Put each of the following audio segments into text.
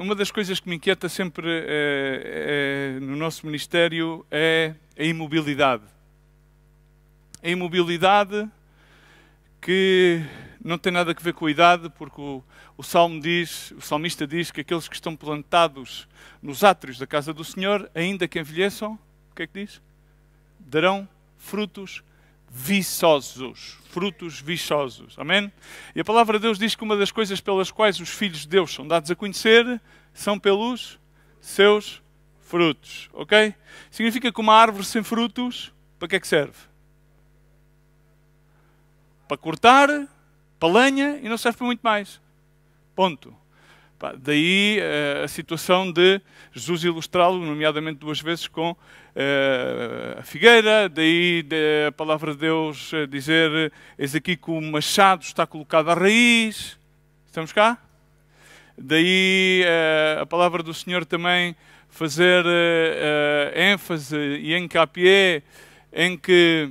Uma das coisas que me inquieta sempre no nosso ministério é a imobilidade. A imobilidade que não tem nada a ver com a idade, porque o salmista diz que aqueles que estão plantados nos átrios da casa do Senhor, ainda que envelheçam, o que é que diz? Darão frutos viçosos. Frutos viçosos. Amém? E a palavra de Deus diz que uma das coisas pelas quais os filhos de Deus são dados a conhecer são pelos seus frutos. Ok? Significa que uma árvore sem frutos, para que é que serve? Para cortar, para lenha e não serve para muito mais. Ponto. Daí a situação de Jesus ilustrá-lo, nomeadamente 2 vezes, com a figueira. Daí a palavra de Deus dizer, eis aqui que o machado está colocado à raiz. Estamos cá? Daí a palavra do Senhor também fazer ênfase e encapié em que,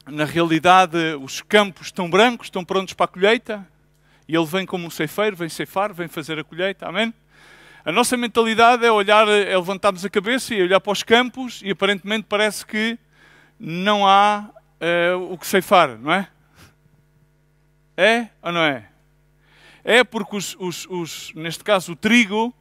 na realidade, os campos estão brancos, estão prontos para a colheita. E Ele vem como um ceifeiro, vem ceifar, vem fazer a colheita. Amém? A nossa mentalidade é olhar, é levantarmos a cabeça e olhar para os campos e aparentemente parece que não há o que ceifar, não é? É ou não é? É porque neste caso o trigo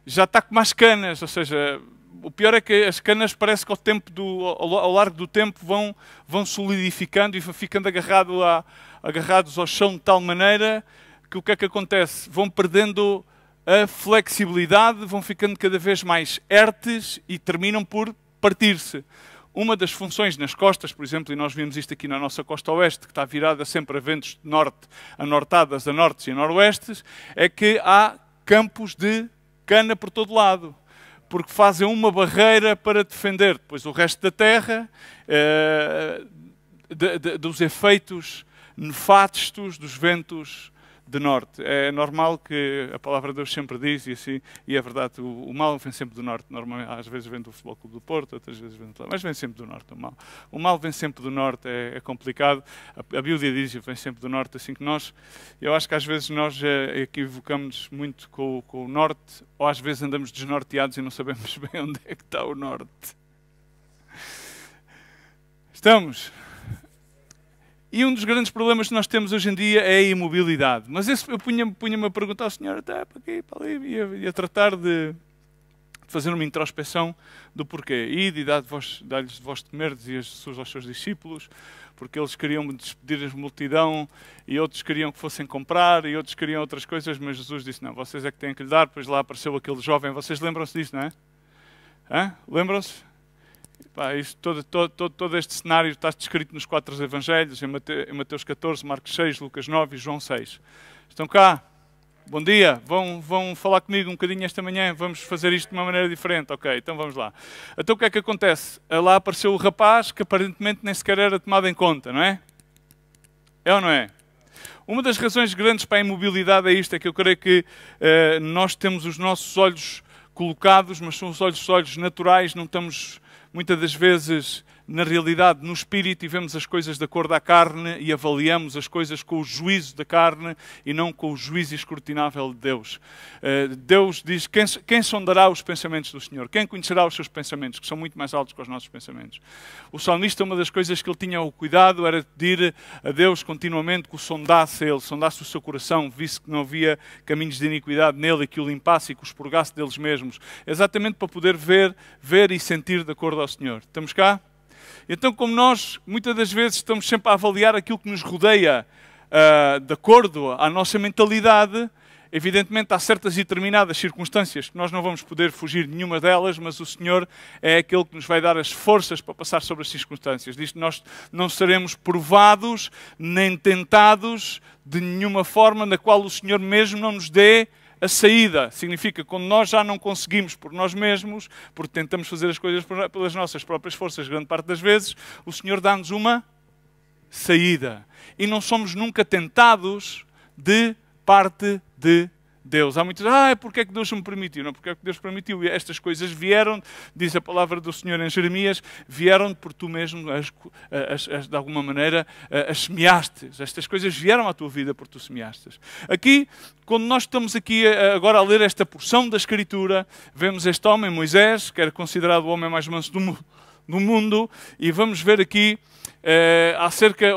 já está com mais canas, ou seja, o pior é que as canas parece que ao largo do tempo vão solidificando e vão ficando agarrados ao chão de tal maneira que o que é que acontece? Vão perdendo a flexibilidade, vão ficando cada vez mais ertes e terminam por partir-se. Uma das funções nas costas, por exemplo, e nós vimos isto aqui na nossa costa oeste, que está virada sempre a ventos de norte, a nortadas, a nortes e a noroestes, é que há campos de cana por todo lado, porque fazem uma barreira para defender depois o resto da terra dos efeitos nefastos dos ventos de norte. É normal que a palavra de Deus sempre diz, e assim, e é verdade, o mal vem sempre do norte. Normalmente, às vezes vem do Futebol Clube do Porto, outras vezes vem do lado, mas vem sempre do norte o mal. O mal vem sempre do norte, é complicado. A Bíblia diz que vem sempre do norte, assim que eu acho que às vezes nós equivocamos muito com o norte, ou às vezes andamos desnorteados e não sabemos bem onde é que está o norte. Estamos? E um dos grandes problemas que nós temos hoje em dia é a imobilidade. Mas eu punha-me a perguntar ao Senhor, até para aqui, para ali, e a tratar de fazer uma introspecção do porquê. Ide e dá-lhes de vós de comer, dizia Jesus aos seus discípulos, porque eles queriam despedir a multidão, e outros queriam que fossem comprar, e outros queriam outras coisas, mas Jesus disse, não, vocês é que têm que lhe dar. Depois lá apareceu aquele jovem, vocês lembram-se disso, não é? Lembram-se? Todo este cenário está descrito nos 4 Evangelhos, em Mateus 14, Marcos 6, Lucas 9 e João 6. Estão cá? Bom dia. Vão falar comigo um bocadinho esta manhã? Vamos fazer isto de uma maneira diferente? Ok, então vamos lá. Então o que é que acontece? Lá apareceu o rapaz que aparentemente nem sequer era tomado em conta, não é? É ou não é? Uma das razões grandes para a imobilidade é isto, é que eu creio que nós temos os nossos olhos colocados, mas são os olhos naturais, não estamos muitas das vezes, na realidade, no espírito, e vemos as coisas de acordo à carne e avaliamos as coisas com o juízo da carne e não com o juízo escrutinável de Deus. Deus diz, quem sondará os pensamentos do Senhor? Quem conhecerá os seus pensamentos, que são muito mais altos que os nossos pensamentos? O salmista, uma das coisas que ele tinha o cuidado era pedir a Deus continuamente que o sondasse ele, sondasse o seu coração, visse que não havia caminhos de iniquidade nele e que o limpasse e que os purgasse deles mesmos. Exatamente para poder ver e sentir de acordo ao Senhor. Estamos cá? Então, como nós, muitas das vezes, estamos sempre a avaliar aquilo que nos rodeia de acordo à nossa mentalidade, evidentemente há certas e determinadas circunstâncias que nós não vamos poder fugir de nenhuma delas, mas o Senhor é aquele que nos vai dar as forças para passar sobre as circunstâncias. Diz que nós não seremos provados nem tentados de nenhuma forma na qual o Senhor mesmo não nos dê a saída. Significa quando nós já não conseguimos por nós mesmos, porque tentamos fazer as coisas pelas nossas próprias forças, grande parte das vezes, o Senhor dá-nos uma saída. E não somos nunca tentados de parte de Deus. Há muitos, porque é que Deus me permitiu? Não, porque é que Deus permitiu? E estas coisas vieram, diz a palavra do Senhor em Jeremias, vieram por tu mesmo, de alguma maneira, as semeastes. Estas coisas vieram à tua vida por tu semeastes. Aqui, quando nós estamos aqui agora a ler esta porção da Escritura, vemos este homem, Moisés, que era considerado o homem mais manso do mundo, e vamos ver aqui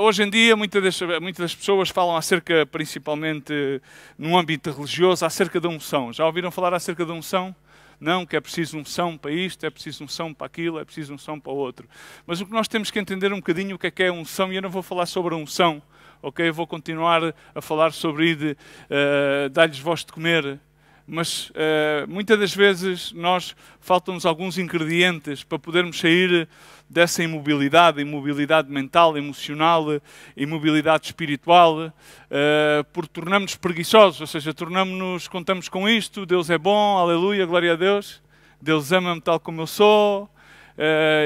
hoje em dia, muitas das pessoas falam acerca, principalmente num âmbito religioso, acerca da unção. Já ouviram falar acerca da unção? Não, que é preciso unção para isto, é preciso unção para aquilo, é preciso unção para o outro. Mas o que nós temos que entender um bocadinho o que é unção, e eu não vou falar sobre a unção, ok? Eu vou continuar a falar sobre dar-lhes voz de comer. Mas muitas das vezes faltam-nos alguns ingredientes para podermos sair dessa imobilidade mental, emocional, imobilidade espiritual, porque tornamos-nos preguiçosos, ou seja, contamos com isto, Deus é bom, aleluia, glória a Deus, Deus ama-me tal como eu sou,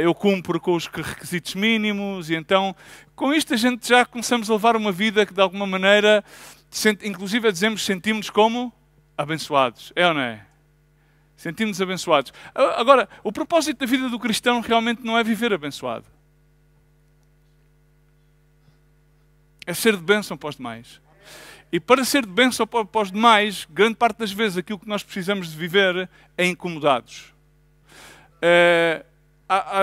eu cumpro com os requisitos mínimos, e então com isto a gente já começamos a levar uma vida que de alguma maneira, inclusive sentimos-nos como abençoados, é ou não é? Sentimos-nos abençoados. Agora, o propósito da vida do cristão realmente não é viver abençoado. É ser de bênção para os demais. E para ser de bênção para os demais, grande parte das vezes aquilo que nós precisamos de viver é incomodados.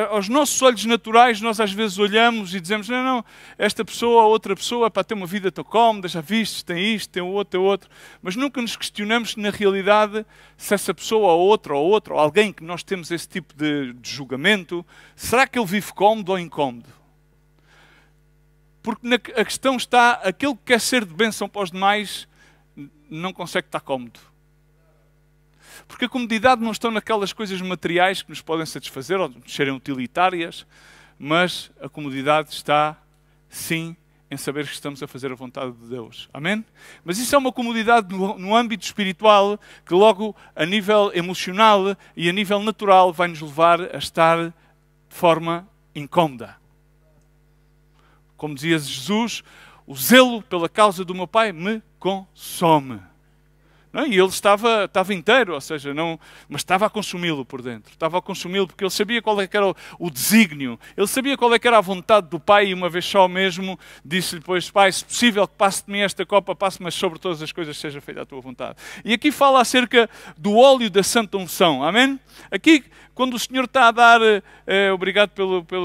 Aos nossos olhos naturais, nós às vezes olhamos e dizemos, não, esta pessoa ou outra pessoa para ter uma vida tão cómoda, já viste, tem isto, tem o outro. Mas nunca nos questionamos na realidade se essa pessoa ou outra, ou alguém que nós temos esse tipo de julgamento, será que ele vive cómodo ou incómodo? Porque a questão está, aquele que quer ser de bênção para os demais não consegue estar cómodo. Porque a comodidade não está naquelas coisas materiais que nos podem satisfazer ou serem utilitárias, mas a comodidade está, sim, em saber que estamos a fazer a vontade de Deus. Amém? Mas isso é uma comodidade no âmbito espiritual que logo a nível emocional e a nível natural vai nos levar a estar de forma incómoda. Como dizia Jesus, o zelo pela causa do meu Pai me consome. Não, e ele estava inteiro, ou seja, mas estava a consumi-lo por dentro. Estava a consumi-lo porque ele sabia qual é que era o desígnio. Ele sabia qual é que era a vontade do Pai e uma vez só mesmo disse-lhe depois, Pai, se possível que passe de mim esta copa, passe, mas sobre todas as coisas seja feita a tua vontade. E aqui fala acerca do óleo da santa unção. Amém? Aqui, quando o Senhor está a dar, obrigado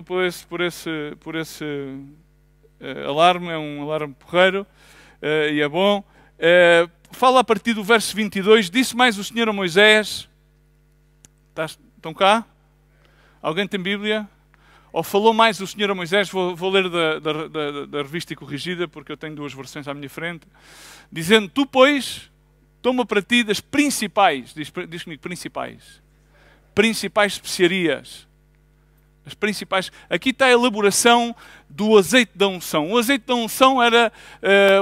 por esse alarme, é um alarme porreiro e é bom. Fala a partir do verso 22, disse mais o Senhor a Moisés, estão cá? Alguém tem Bíblia? Ou falou mais o Senhor a Moisés, vou ler da revista e corrigida, porque eu tenho duas versões à minha frente, dizendo, tu, pois, toma para ti das principais, diz comigo, principais especiarias, as principais, aqui está a elaboração do azeite da unção. O azeite da unção era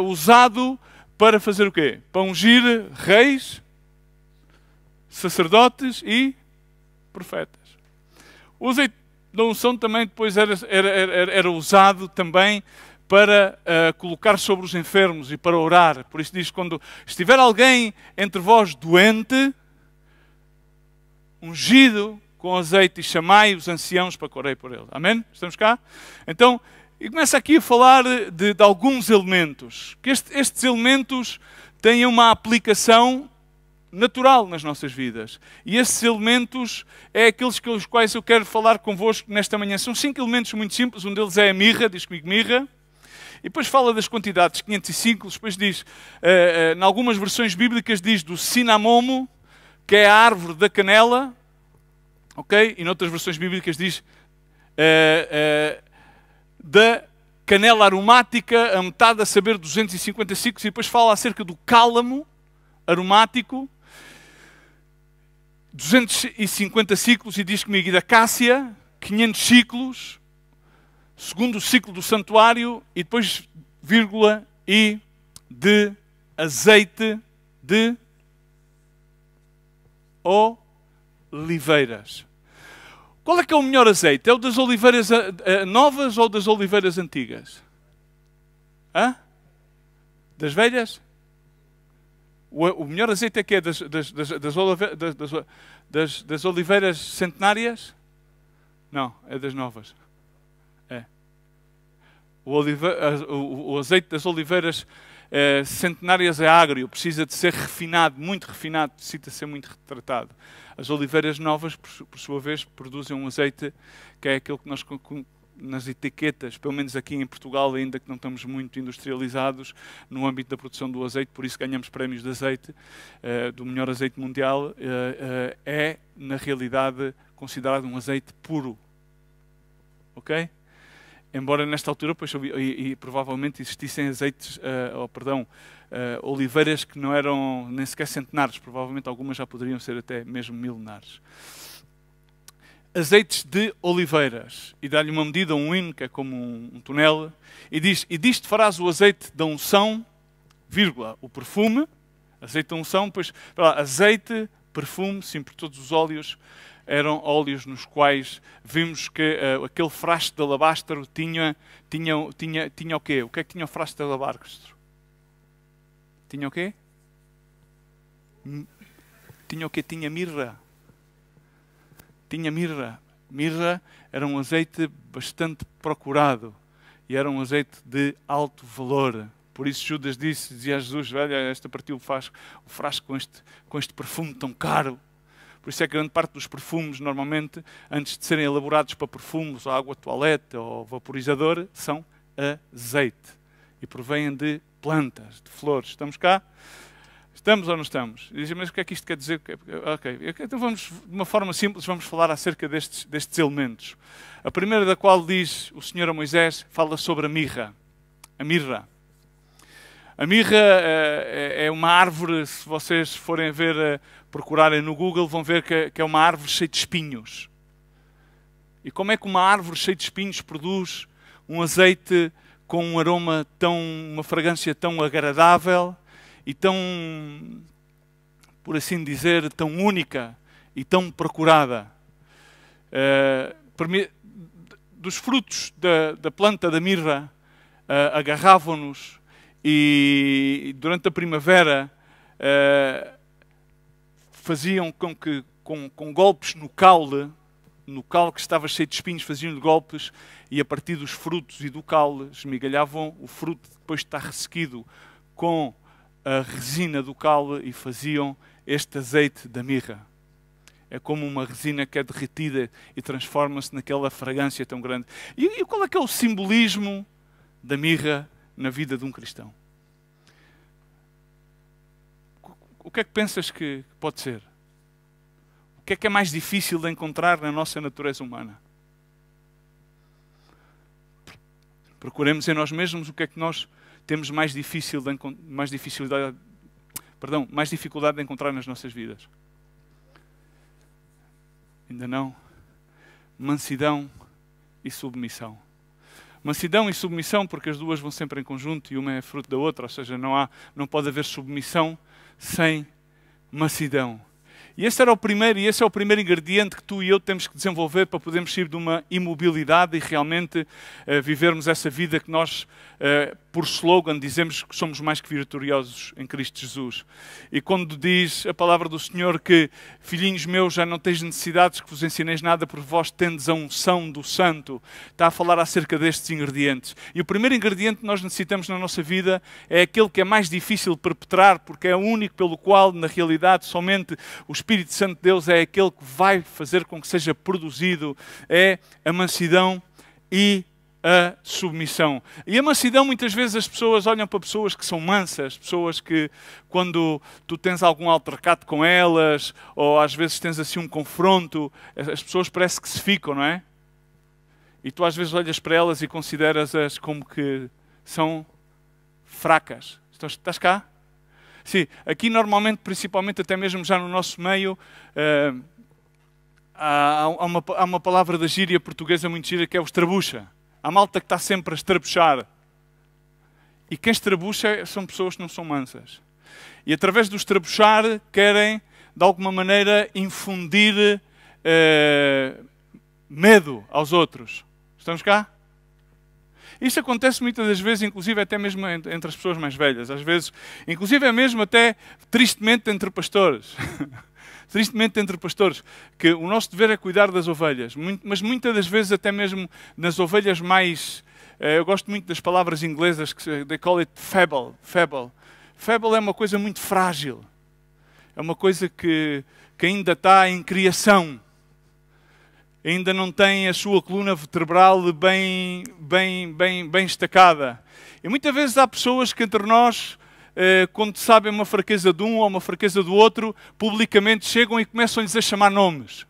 usado para fazer o quê? Para ungir reis, sacerdotes e profetas. O azeite da unção também depois era usado também para colocar sobre os enfermos e para orar. Por isso diz, quando estiver alguém entre vós doente, ungido com azeite, e chamai os anciãos para que orei por ele. Amém? Estamos cá? Então, e começa aqui a falar de alguns elementos, que estes elementos têm uma aplicação natural nas nossas vidas. E esses elementos é aqueles com os quais eu quero falar convosco nesta manhã. São 5 elementos muito simples, um deles é a mirra, diz comigo mirra, e depois fala das quantidades, 505, depois diz, em algumas versões bíblicas diz do cinamomo, que é a árvore da canela, ok? E noutras versões bíblicas diz da canela aromática, a metade, a saber 250 ciclos, e depois fala acerca do cálamo aromático, 250 ciclos, e diz comigo, e da cássia, 500 ciclos, segundo o ciclo do santuário, e depois, vírgula, e de azeite de oliveiras. Qual é que é o melhor azeite? É o das oliveiras novas ou das oliveiras antigas? Das velhas? O melhor azeite é que é das oliveiras centenárias? Não, é das novas. É. O azeite das oliveiras centenárias é agrio, precisa de ser refinado, muito refinado, precisa ser muito retratado. As oliveiras novas, por sua vez, produzem um azeite que é aquele que nós, nas etiquetas, pelo menos aqui em Portugal, ainda que não estamos muito industrializados no âmbito da produção do azeite, por isso ganhamos prémios de azeite, do melhor azeite mundial, é, na realidade, considerado um azeite puro. Ok? Embora nesta altura, pois, e provavelmente existissem azeites, oliveiras que não eram nem sequer centenários, provavelmente algumas já poderiam ser até mesmo milenares. Azeites de oliveiras, e dá-lhe uma medida, um hino, que é como um tonel, e diz, e disto farás o azeite da unção, vírgula, o perfume, azeite da unção, pois, azeite, perfume, sim, por todos os óleos, eram óleos nos quais vimos que aquele frasco de alabastro tinha o quê? O que é que tinha o frasco de alabastro? Tinha o quê? Tinha o quê? Tinha mirra. Tinha mirra. Mirra era um azeite bastante procurado e era um azeite de alto valor. Por isso Judas dizia a Jesus, olha, esta partiu o frasco com este perfume tão caro. Por isso é que grande parte dos perfumes, normalmente, antes de serem elaborados para perfumes, ou água de toalete, ou vaporizador, são azeite. E provêm de plantas, de flores. Estamos cá? Estamos ou não estamos? E dizem, mas o que é que isto quer dizer? Ok, então vamos, de uma forma simples, vamos falar acerca destes elementos. A primeira da qual diz o Senhor a Moisés, fala sobre a mirra. A mirra. A mirra é uma árvore, se vocês forem ver, procurarem no Google, vão ver que é uma árvore cheia de espinhos. E como é que uma árvore cheia de espinhos produz um azeite com um aroma uma fragrância tão agradável e tão, por assim dizer, tão única e tão procurada? Dos frutos da planta da mirra agarravam-nos e durante a primavera faziam com que, com golpes no caule que estava cheio de espinhos, faziam-lhe golpes e a partir dos frutos e do caule esmigalhavam o fruto depois de estar ressequido com a resina do caule e faziam este azeite da mirra. É como uma resina que é derretida e transforma-se naquela fragrância tão grande. E qual é que é o simbolismo da mirra na vida de um cristão? O que é que pensas que pode ser? O que é mais difícil de encontrar na nossa natureza humana? Procuremos em nós mesmos o que é que nós temos mais dificuldade de encontrar nas nossas vidas. Ainda não? Mansidão e submissão. Mansidão e submissão, porque as duas vão sempre em conjunto e uma é fruto da outra, ou seja, não pode haver submissão sem mansidão. E esse é o primeiro ingrediente que tu e eu temos que desenvolver para podermos sair de uma imobilidade e realmente vivermos essa vida que nós, por slogan, dizemos que somos mais que vitoriosos em Cristo Jesus. E quando diz a palavra do Senhor que, filhinhos meus, já não tens necessidades que vos ensineis nada, porque vós tendes a unção do Santo, está a falar acerca destes ingredientes. E o primeiro ingrediente que nós necessitamos na nossa vida é aquele que é mais difícil de perpetrar, porque é o único pelo qual, na realidade, somente o Espírito Santo de Deus é aquele que vai fazer com que seja produzido, é a mansidão e a submissão. E a mansidão, muitas vezes as pessoas olham para pessoas que são mansas, pessoas que quando tu tens algum altercado com elas, ou às vezes tens assim um confronto, as pessoas parece que se ficam, não é? E tu às vezes olhas para elas e consideras-as como que são fracas. Estás cá? Sim, aqui normalmente, principalmente até mesmo já no nosso meio, há uma palavra da gíria portuguesa muito gira que é o estrabucha. Há malta que está sempre a estrabuchar. E quem estrabucha são pessoas que não são mansas. E através do estrabuchar querem, de alguma maneira, infundir medo aos outros. Estamos cá? Isso acontece muitas das vezes, inclusive até mesmo entre as pessoas mais velhas. Às vezes, inclusive é mesmo até tristemente entre pastores. Tristemente entre pastores, que o nosso dever é cuidar das ovelhas, mas muitas das vezes até mesmo nas ovelhas mais... Eu gosto muito das palavras inglesas, que they call it fable. Fable é uma coisa muito frágil. É uma coisa que ainda está em criação. Ainda não tem a sua coluna vertebral bem destacada. E muitas vezes há pessoas que entre nós, quando sabem uma fraqueza de um ou uma fraqueza do outro, publicamente chegam e começam-lhes a chamar nomes.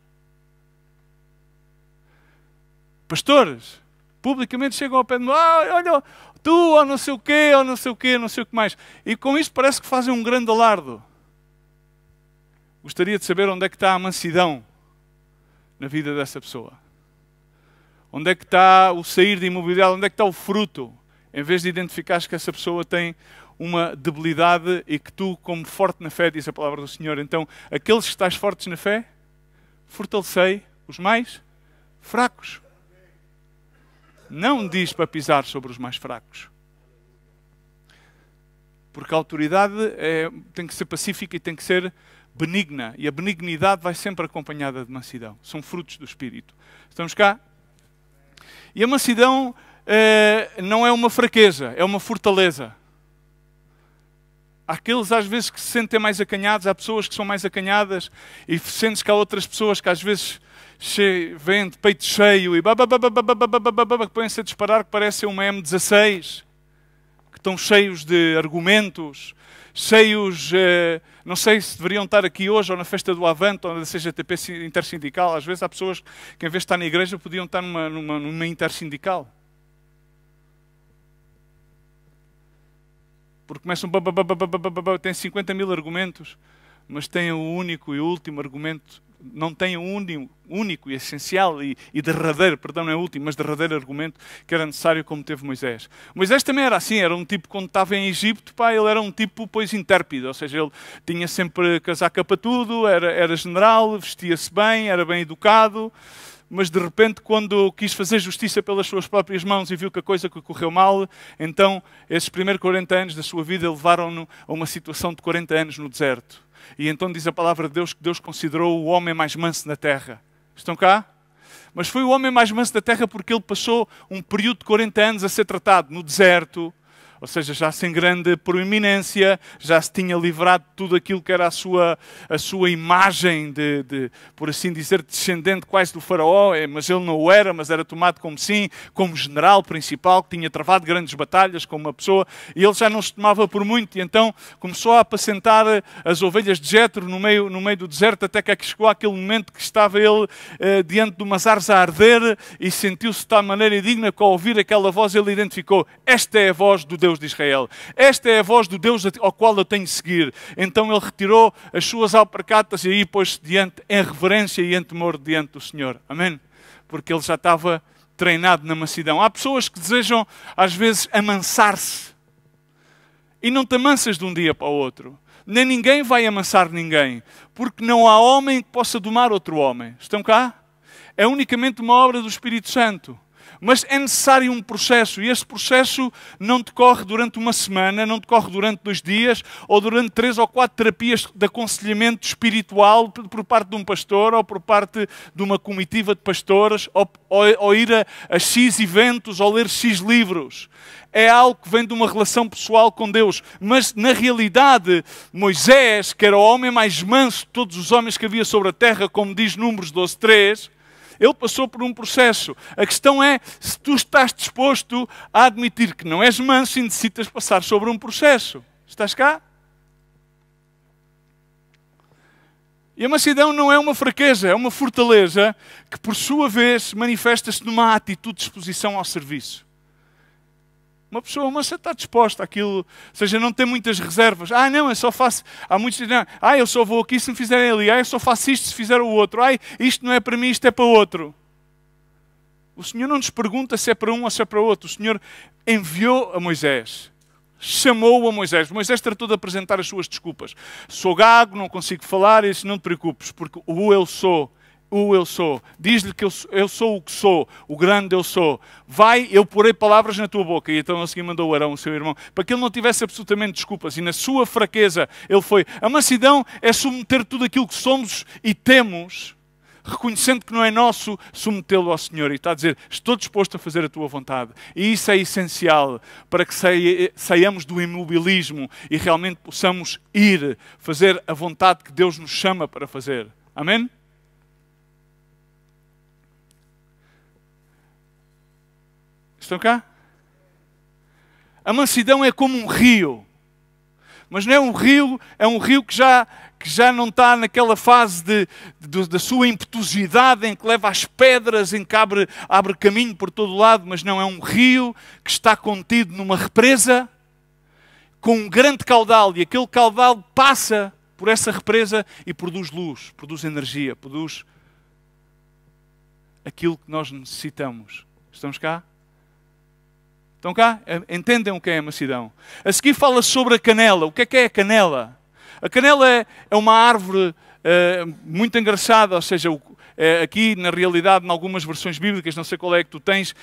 Pastores, publicamente chegam ao pé de mim, olha, tu, ou não sei o quê, ou não sei o quê, não sei o que mais. E com isso parece que fazem um grande alardo. Gostaria de saber onde é que está a mansidão na vida dessa pessoa. Onde é que está o sair de imobilidade, onde é que está o fruto, em vez de identificares que essa pessoa tem uma debilidade e que tu, como forte na fé, diz a palavra do Senhor, então, aqueles que estáis fortes na fé, fortalecei os mais fracos. Não diz para pisar sobre os mais fracos. Porque a autoridade tem que ser pacífica e tem que ser benigna. E a benignidade vai sempre acompanhada de mansidão. São frutos do Espírito. Estamos cá? E a mansidão não é uma fraqueza, é uma fortaleza. Há aqueles às vezes que se sentem mais acanhados, há pessoas que são mais acanhadas e sentes que há outras pessoas que às vezes vêm de peito cheio e põem-se a disparar que parece ser uma M16, que estão cheios de argumentos, cheios, não sei se deveriam estar aqui hoje ou na festa do Avante ou na CGTP intersindical. Às vezes há pessoas que em vez de estar na igreja podiam estar numa intersindical. Porque começam, têm 50 mil argumentos, mas têm o único e o último argumento, não têm o único e essencial e derradeiro, perdão, não é último, mas derradeiro argumento que era necessário, como teve Moisés. Moisés também era assim, era um tipo, quando estava em Egito, ele era um tipo, pois, intérpido, ou seja, ele tinha sempre casaca para tudo, era general, vestia-se bem, era bem educado, mas de repente, quando quis fazer justiça pelas suas próprias mãos e viu que a coisa correu mal, então esses primeiros 40 anos da sua vida levaram-no a uma situação de 40 anos no deserto. E então diz a palavra de Deus que Deus considerou o homem mais manso na terra. Estão cá? Mas foi o homem mais manso da terra porque ele passou um período de 40 anos a ser tratado no deserto, ou seja, já sem grande proeminência, já se tinha livrado de tudo aquilo que era a sua imagem de, por assim dizer, descendente quase do faraó, mas ele não o era, mas era tomado como sim, como general principal, que tinha travado grandes batalhas como uma pessoa, e ele já não se tomava por muito, e então começou a apacentar as ovelhas de Jetro no meio do deserto, até que chegou àquele momento que estava ele diante de umas árvores a arder, e sentiu-se de tal maneira digna que ao ouvir aquela voz ele identificou, esta é a voz do Deus de Israel. Esta é a voz do Deus ao qual eu tenho de seguir. Então ele retirou as suas alpargatas e aí pôs-se diante, em reverência e em temor diante do Senhor. Amém? Porque ele já estava treinado na mansidão. Há pessoas que desejam, às vezes, amansar-se. E não te amansas de um dia para o outro. Nem ninguém vai amansar ninguém. Porque não há homem que possa domar outro homem. Estão cá? É unicamente uma obra do Espírito Santo. Mas é necessário um processo, e esse processo não decorre durante uma semana, não decorre durante 2 dias, ou durante 3 ou 4 terapias de aconselhamento espiritual por parte de um pastor, ou por parte de uma comitiva de pastores, ou ir a X eventos, ou ler X livros. É algo que vem de uma relação pessoal com Deus. Mas, na realidade, Moisés, que era o homem mais manso de todos os homens que havia sobre a terra, como diz Números 12:3, ele passou por um processo. A questão é se tu estás disposto a admitir que não és manso e necessitas passar sobre um processo. Estás cá? E a mansidão não é uma fraqueza, é uma fortaleza que, por sua vez, manifesta-se numa atitude de disposição ao serviço. Uma pessoa mansa está disposta àquilo, ou seja, não tem muitas reservas. Não, eu só faço... Há muitos que dizem, eu só vou aqui se me fizerem ali. Eu só faço isto se fizer o outro. Isto não é para mim, isto é para o outro. O Senhor não nos pergunta se é para um ou se é para o outro. O Senhor enviou a Moisés. Chamou a Moisés. Moisés tratou de apresentar as suas desculpas. Sou gago, não consigo falar. E disse, não te preocupes, porque o eu sou o eu sou. Diz-lhe que eu sou o que sou, o grande eu sou. Vai, eu porei palavras na tua boca. E então ele seguinte mandou o Arão, o seu irmão, para que ele não tivesse absolutamente desculpas. E na sua fraqueza ele foi. A mansidão é submeter tudo aquilo que somos e temos, reconhecendo que não é nosso, submetê-lo ao Senhor. E está a dizer, estou disposto a fazer a tua vontade. E isso é essencial para que saiamos do imobilismo e realmente possamos ir fazer a vontade que Deus nos chama para fazer. Amém? Estão cá? A mansidão é como um rio. Mas não é um rio que já não está naquela fase da sua impetuosidade, em que leva as pedras, em que abre caminho por todo o lado, mas não, é um rio que está contido numa represa, com um grande caudal, e aquele caudal passa por essa represa e produz luz, produz energia, produz aquilo que nós necessitamos. Estamos cá? Estão cá? Entendem o que é a mansidão? A seguir fala sobre a canela. O que é a canela? A canela é uma árvore muito engraçada, ou seja, aqui na realidade, em algumas versões bíblicas, não sei qual é que tu tens,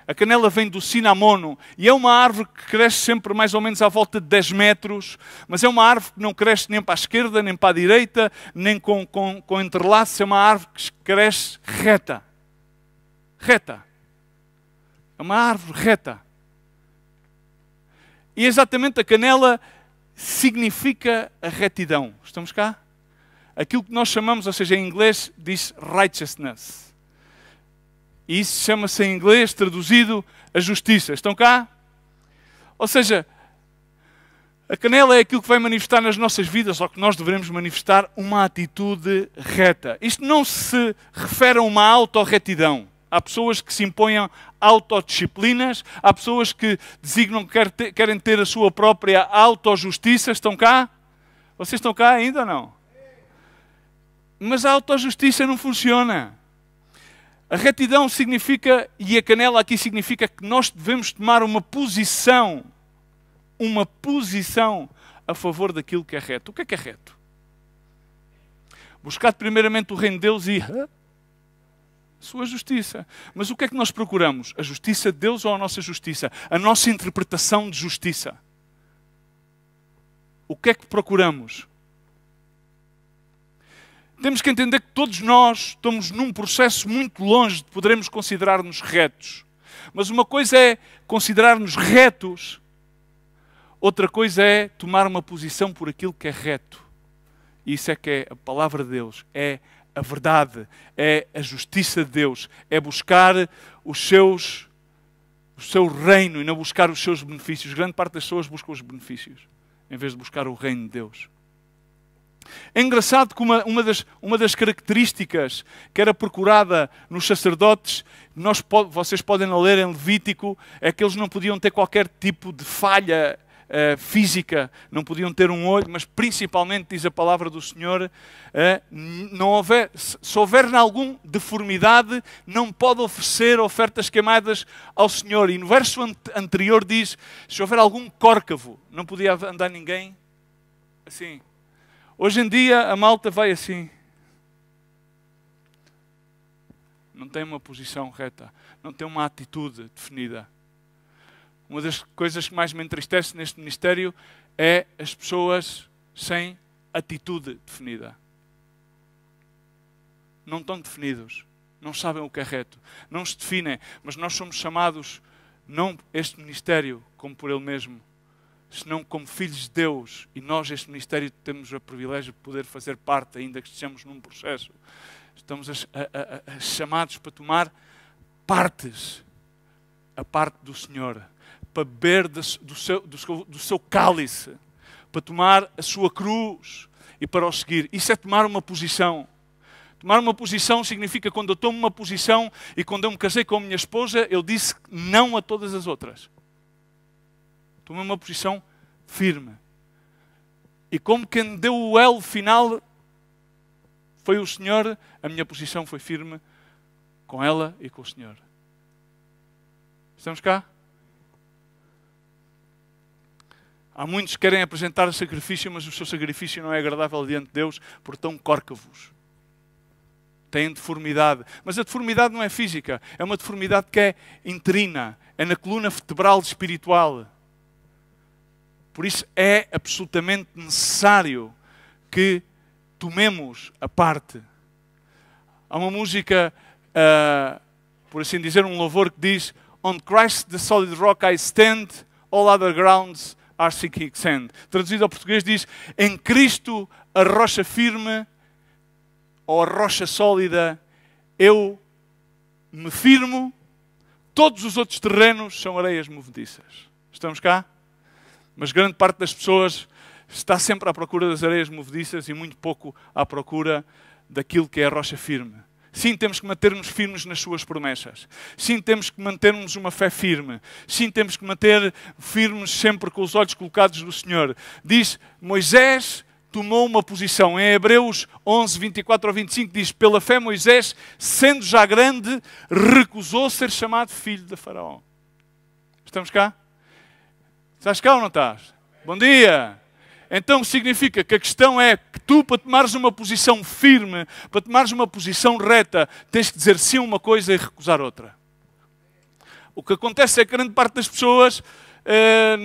a canela vem do cinamono e é uma árvore que cresce sempre mais ou menos à volta de 10 metros, mas é uma árvore que não cresce nem para a esquerda, nem para a direita, nem com entrelaços, é uma árvore que cresce reta. Reta. É uma árvore reta. E exatamente a canela significa a retidão. Estamos cá? Aquilo que nós chamamos, ou seja, em inglês diz righteousness. E isso chama-se em inglês, traduzido, a justiça. Estão cá? Ou seja, a canela é aquilo que vai manifestar nas nossas vidas, ou que nós devemos manifestar, uma atitude reta. Isto não se refere a uma autorretidão. Há pessoas que se impõem autodisciplinas, há pessoas que designam que querem ter a sua própria autojustiça. Estão cá? Vocês estão cá ainda ou não? Mas a autojustiça não funciona. A retidão significa, e a canela aqui significa, que nós devemos tomar uma posição a favor daquilo que é reto. O que é reto? Buscar primeiramente o reino de Deus e sua justiça. Mas o que é que nós procuramos? A justiça de Deus ou a nossa justiça? A nossa interpretação de justiça. O que é que procuramos? Temos que entender que todos nós estamos num processo muito longe de podermos considerar-nos retos. Mas uma coisa é considerar-nos retos, outra coisa é tomar uma posição por aquilo que é reto. E isso é que é a palavra de Deus, é a verdade, é a justiça de Deus, é buscar o seu reino e não buscar os seus benefícios. Grande parte das pessoas busca os benefícios, em vez de buscar o reino de Deus. É engraçado que uma das características que era procurada nos sacerdotes, vocês podem ler em Levítico, é que eles não podiam ter qualquer tipo de falha física, não podiam ter um olho, mas principalmente, diz a palavra do Senhor, se houver alguma deformidade, não pode oferecer ofertas queimadas ao Senhor. E no verso anterior diz, se houver algum córcavo, não podia andar ninguém assim. Hoje em dia a malta vai assim. Não tem uma posição reta, não tem uma atitude definida. Uma das coisas que mais me entristece neste ministério é as pessoas sem atitude definida. Não estão definidos, não sabem o que é reto, não se definem, mas nós somos chamados, não este ministério como por ele mesmo, senão como filhos de Deus, e nós, este ministério, temos o privilégio de poder fazer parte, ainda que estejamos num processo. Estamos chamados para tomar partes, a parte do Senhor, para beber do seu cálice, para tomar a sua cruz e para o seguir. Isso é tomar uma posição. Tomar uma posição significa, quando eu tomo uma posição, e quando eu me casei com a minha esposa, eu disse não a todas as outras. Tomei uma posição firme. E como quem deu o elo final foi o Senhor, a minha posição foi firme com ela e com o Senhor. Estamos cá? Há muitos que querem apresentar sacrifício, mas o seu sacrifício não é agradável diante de Deus, porque estão córcavos. têm deformidade. Mas a deformidade não é física, é uma deformidade que é interina, é na coluna vertebral espiritual. Por isso é absolutamente necessário que tomemos a parte. Há uma música, por assim dizer, um louvor que diz: On Christ the solid rock I stand, all other grounds are sinking sand. Traduzido ao português diz: em Cristo a rocha firme, ou a rocha sólida, eu me firmo, todos os outros terrenos são areias movediças. Estamos cá? Mas grande parte das pessoas está sempre à procura das areias movediças e muito pouco à procura daquilo que é a rocha firme. Sim, temos que manter-nos firmes nas suas promessas. Sim, temos que manter-nos uma fé firme. Sim, temos que manter firmes sempre com os olhos colocados no Senhor. Diz, Moisés tomou uma posição. Em Hebreus 11, 24 ao 25 diz: pela fé Moisés, sendo já grande, recusou ser chamado filho de Faraó. Estamos cá? Estás cá ou não estás? Bom dia! Então significa que a questão é que tu, para tomares uma posição firme, para tomares uma posição reta, tens que dizer sim a uma coisa e recusar outra. O que acontece é que grande parte das pessoas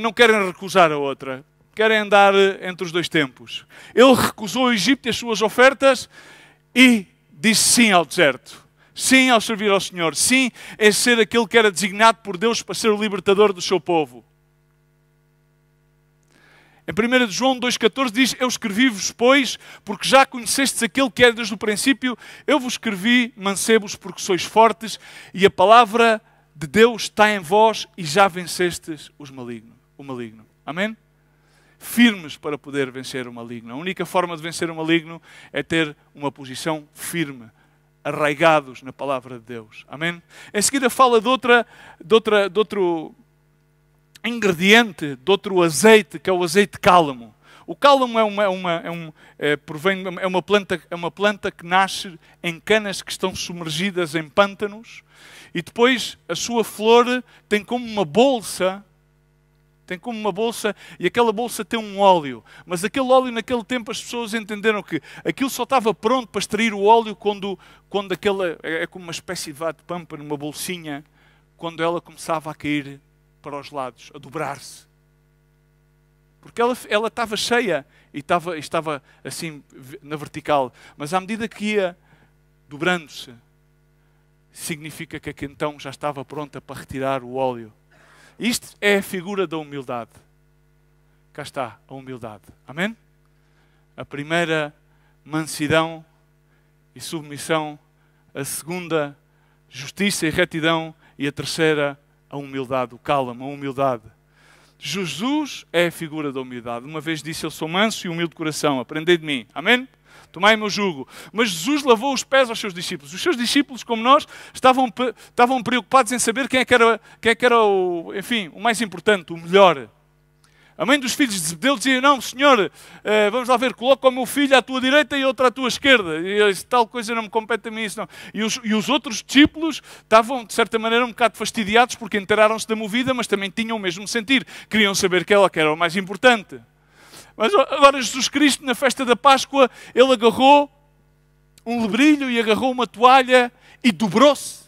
não querem recusar a outra. Querem andar entre os dois tempos. Ele recusou o Egito e as suas ofertas e disse sim ao deserto. Sim ao servir ao Senhor. Sim a ser aquele que era designado por Deus para ser o libertador do seu povo. Em 1 João 2,14 diz: eu escrevi-vos, pois, porque já conhecestes aquele que é desde o princípio, eu vos escrevi, mancebos, porque sois fortes, e a palavra de Deus está em vós, e já vencestes o maligno. Amém? Firmes para poder vencer o maligno. A única forma de vencer o maligno é ter uma posição firme, arraigados na palavra de Deus. Amém? Em seguida fala de outro ingrediente, de outro azeite, que é o azeite cálamo. O cálamo é uma planta que nasce em canas que estão submergidas em pântanos e depois a sua flor tem como uma bolsa, e aquela bolsa tem um óleo. Mas aquele óleo, naquele tempo, as pessoas entenderam que aquilo só estava pronto para extrair o óleo quando aquela, é como uma espécie de vate pâmpano, uma bolsinha, quando ela começava a cair para os lados, a dobrar-se. Porque ela estava cheia e estava assim na vertical. Mas à medida que ia dobrando-se, significa que então já estava pronta para retirar o óleo. Isto é a figura da humildade. Cá está a humildade. Amém? A primeira, mansidão e submissão. A segunda, justiça e retidão. E a terceira, a humildade, o cálamo, a humildade. Jesus é a figura da humildade. Uma vez disse: eu sou manso e humilde de coração, aprendei de mim. Amém? Tomai o meu jugo. Mas Jesus lavou os pés aos seus discípulos. Os seus discípulos, como nós, estavam preocupados em saber quem é que era o mais importante, o melhor. A mãe dos filhos de Zebedeu dizia: não, Senhor, vamos lá ver, coloca o meu filho à tua direita e outro à tua esquerda. E tal coisa não me compete a mim, isso não. E os outros discípulos estavam, de certa maneira, um bocado fastidiados porque enteraram-se da movida, mas também tinham o mesmo sentir. Queriam saber que era o mais importante. Mas agora Jesus Cristo, na festa da Páscoa, ele agarrou um lebrilho e agarrou uma toalha e dobrou-se.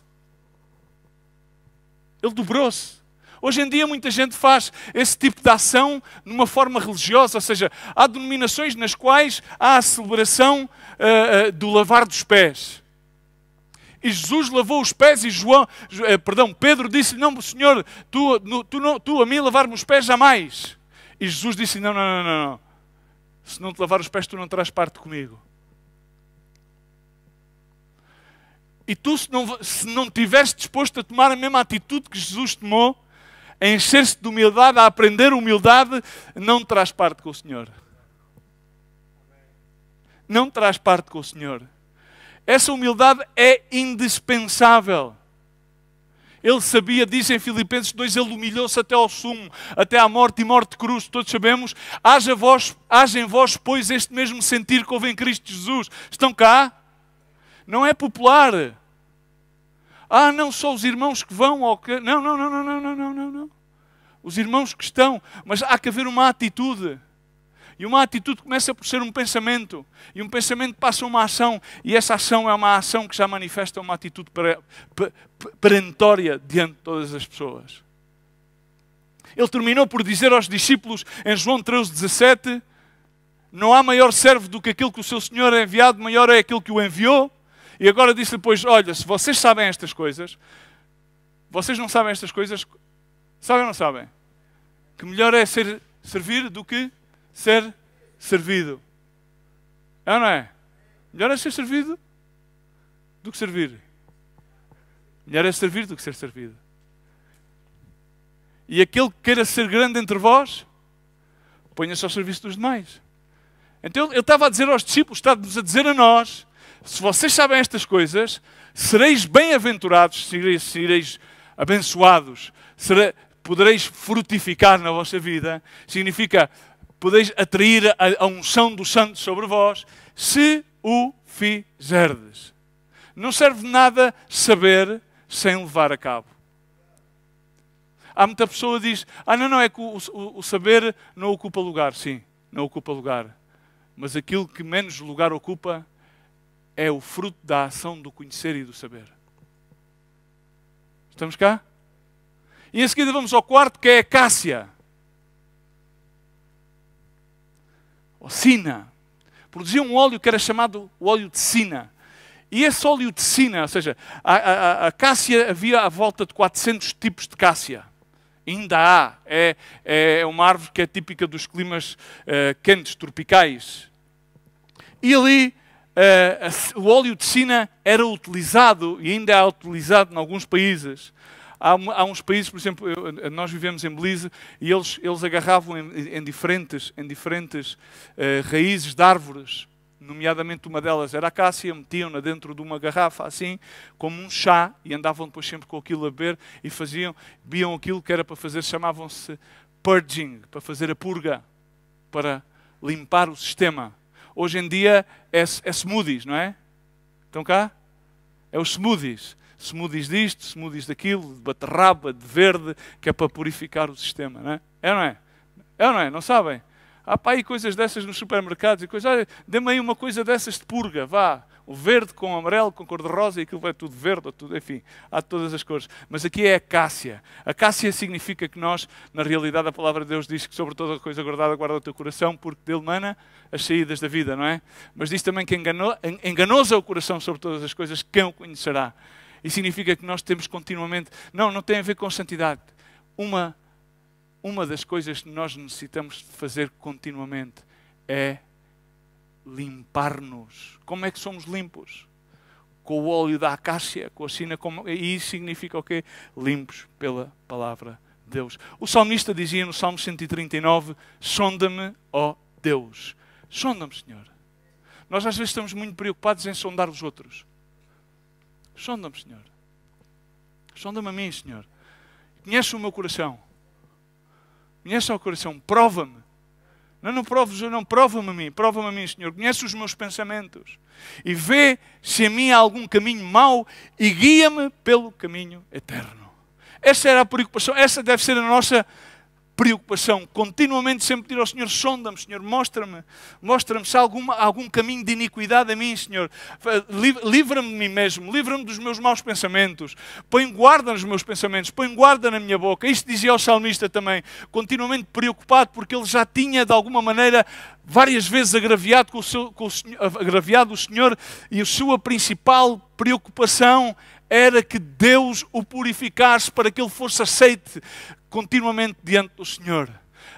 Ele dobrou-se. Hoje em dia muita gente faz esse tipo de ação numa forma religiosa, ou seja, há denominações nas quais há a celebração do lavar dos pés. E Jesus lavou os pés e Pedro disse: não, Senhor, tu a mim lavar-me os pés jamais. E Jesus disse: não. Se não te lavar os pés, tu não terás parte comigo. E tu, se não estiveres disposto a tomar a mesma atitude que Jesus tomou, a encher-se de humildade, a aprender humildade, não terás parte com o Senhor. Não terás parte com o Senhor. Essa humildade é indispensável. Ele sabia, diz em Filipenses 2, ele humilhou-se até ao sumo, até à morte e morte de cruz. Todos sabemos, haja em vós, pois, este mesmo sentir que houve em Cristo Jesus. Estão cá? Não é popular. Não só os irmãos que vão ao que... Não. Os irmãos que estão, mas há que haver uma atitude. E uma atitude começa por ser um pensamento. E um pensamento passa a uma ação. E essa ação é uma ação que já manifesta uma atitude perentória diante de todas as pessoas. Ele terminou por dizer aos discípulos, em João 13:17, não há maior servo do que aquele que o seu Senhor é enviado, maior é aquele que o enviou. E agora disse depois, olha, se vocês sabem estas coisas, vocês não sabem estas coisas, sabem ou não sabem? Que melhor é servir do que ser servido. É ou não é? Melhor é ser servido do que servir. Melhor é servir do que ser servido. E aquele que queira ser grande entre vós, ponha-se ao serviço dos demais. Então ele estava a dizer aos discípulos, está-nos a dizer a nós, se vocês sabem estas coisas, sereis bem-aventurados, sereis abençoados, podereis frutificar na vossa vida, significa, podeis atrair a unção do Santo sobre vós, se o fizerdes. Não serve de nada saber sem levar a cabo. Há muita pessoa que diz, não, é que o saber não ocupa lugar. Sim, não ocupa lugar. Mas aquilo que menos lugar ocupa é o fruto da ação do conhecer e do saber. Estamos cá? E em seguida vamos ao quarto, que é a cássia. Ou sina. Produzia um óleo que era chamado o óleo de sina. E esse óleo de sina, ou seja, a cássia, havia à volta de 400 tipos de cássia. Ainda há. É uma árvore que é típica dos climas quentes, tropicais. E ali o óleo de sina era utilizado, e ainda é utilizado em alguns países. Há uns países, por exemplo, nós vivemos em Belize, e eles agarravam em diferentes raízes de árvores, nomeadamente uma delas era a cássia, metiam-na dentro de uma garrafa assim, como um chá, e andavam depois sempre com aquilo a beber, e bebiam aquilo que era para fazer, chamavam-se purging, para fazer a purga, para limpar o sistema. Hoje em dia é smoothies, não é? Estão cá? É os smoothies. Smoothies disto, smoothies daquilo, de beterraba, de verde, que é para purificar o sistema, não é? É ou não é? É ou não é? Não sabem? Há para aí coisas dessas nos supermercados e coisas. Olha, dê-me aí uma coisa dessas de purga, vá. O verde com o amarelo, com cor-de-rosa, e aquilo vai tudo verde, ou tudo, enfim, há todas as cores. Mas aqui é a cássia. A cássia significa que nós, na realidade, a palavra de Deus diz que sobre toda coisa guardada, guarda o teu coração, porque dele mana as saídas da vida, não é? Mas diz também que enganoso é o coração sobre todas as coisas, quem o conhecerá? E significa que nós temos continuamente... Não tem a ver com santidade. Uma das coisas que nós necessitamos de fazer continuamente é limpar-nos. Como é que somos limpos? Com o óleo da acácia, com a sina, e isso significa o quê? Limpos pela palavra de Deus. O salmista dizia no Salmo 139, sonda-me, ó Deus. Sonda-me, Senhor. Nós às vezes estamos muito preocupados em sondar os outros. Sonda-me, Senhor. Sonda-me a mim, Senhor. Conhece o meu coração. Conhece o coração. Prova-me. Não prova-me a mim. Prova-me a mim, Senhor. Conhece os meus pensamentos. E vê se em mim há algum caminho mau e guia-me pelo caminho eterno. Essa era a preocupação. Essa deve ser a nossa preocupação. Continuamente sempre pedir ao Senhor, sonda-me, Senhor, mostra-me se há algum caminho de iniquidade a mim, Senhor. Livra-me de mim mesmo, livra-me dos meus maus pensamentos. Põe guarda nos meus pensamentos, põe guarda na minha boca. Isto dizia o salmista também, continuamente preocupado, porque ele já tinha, de alguma maneira, várias vezes agraviado o Senhor, e a sua principal preocupação era que Deus o purificasse para que ele fosse aceite continuamente diante do Senhor.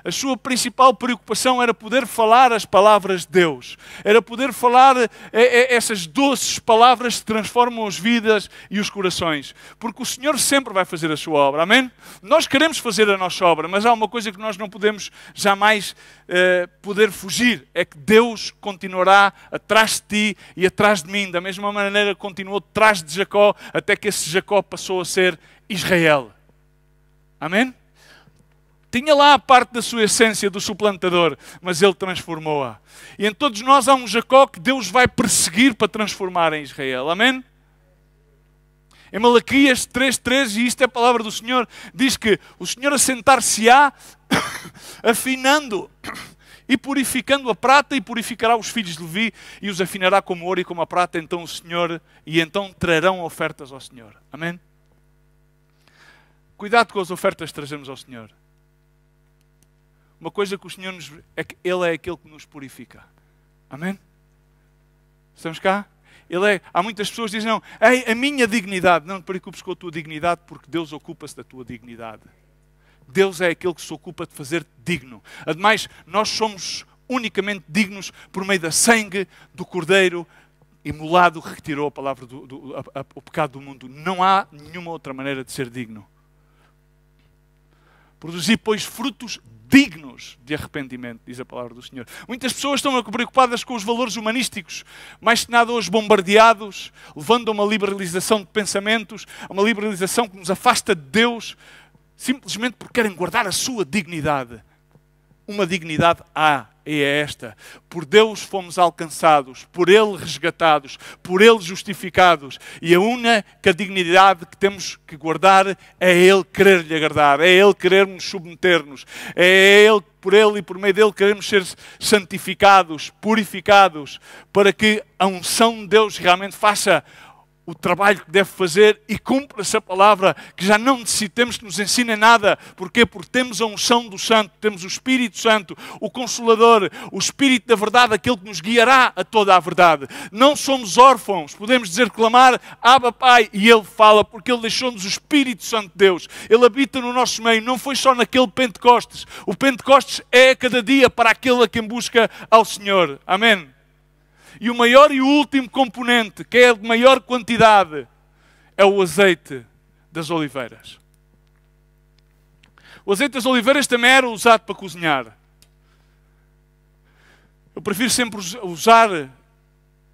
A sua principal preocupação era poder falar as palavras de Deus. Era poder falar essas doces palavras que transformam as vidas e os corações. Porque o Senhor sempre vai fazer a sua obra. Amém? Nós queremos fazer a nossa obra, mas há uma coisa que nós não podemos jamais poder fugir. É que Deus continuará atrás de ti e atrás de mim. Da mesma maneira que continuou atrás de Jacó, até que esse Jacó passou a ser Israel. Amém? Tinha lá a parte da sua essência do suplantador, mas ele transformou-a. E em todos nós há um Jacó que Deus vai perseguir para transformar em Israel. Amém? Em Malaquias 3:3, e isto é a palavra do Senhor, diz que o Senhor assentar-se-á afinando E purificando a prata, e purificará os filhos de Levi, e os afinará como ouro e como a prata, então o Senhor, e então trarão ofertas ao Senhor. Amém? Cuidado com as ofertas que trazemos ao Senhor. Uma coisa que o Senhor nos... é que Ele é aquele que nos purifica. Amém? Estamos cá? Há muitas pessoas que dizem, não, a minha dignidade. Não te preocupes com a tua dignidade, porque Deus ocupa-se da tua dignidade. Deus é aquele que se ocupa de fazer digno. Ademais, nós somos unicamente dignos por meio da sangue do Cordeiro imolado que retirou a palavra o pecado do mundo. Não há nenhuma outra maneira de ser digno. Produzir, pois, frutos dignos de arrependimento, diz a palavra do Senhor. Muitas pessoas estão preocupadas com os valores humanísticos, mais que nada hoje bombardeados, levando a uma liberalização de pensamentos, a uma liberalização que nos afasta de Deus, simplesmente porque querem guardar a sua dignidade. Uma dignidade há, e é esta. Por Deus fomos alcançados, por Ele resgatados, por Ele justificados. E a única dignidade que temos que guardar é Ele querer lhe agradar, é Ele querermos submeter-nos, é Ele, por Ele e por meio dEle queremos ser santificados, purificados, para que a unção de Deus realmente faça o trabalho que deve fazer e cumpra essa palavra, que já não necessitemos que nos ensine nada. Porquê? Porque temos a unção do Santo, temos o Espírito Santo, o Consolador, o Espírito da verdade, aquele que nos guiará a toda a verdade. Não somos órfãos, podemos dizer, clamar, Abba Pai, e Ele fala, porque Ele deixou-nos o Espírito Santo de Deus. Ele habita no nosso meio, não foi só naquele Pentecostes. O Pentecostes é a cada dia para aquele a quem busca ao Senhor. Amém? E o maior e o último componente, que é de maior quantidade, é o azeite das oliveiras. O azeite das oliveiras também era usado para cozinhar. Eu prefiro sempre usar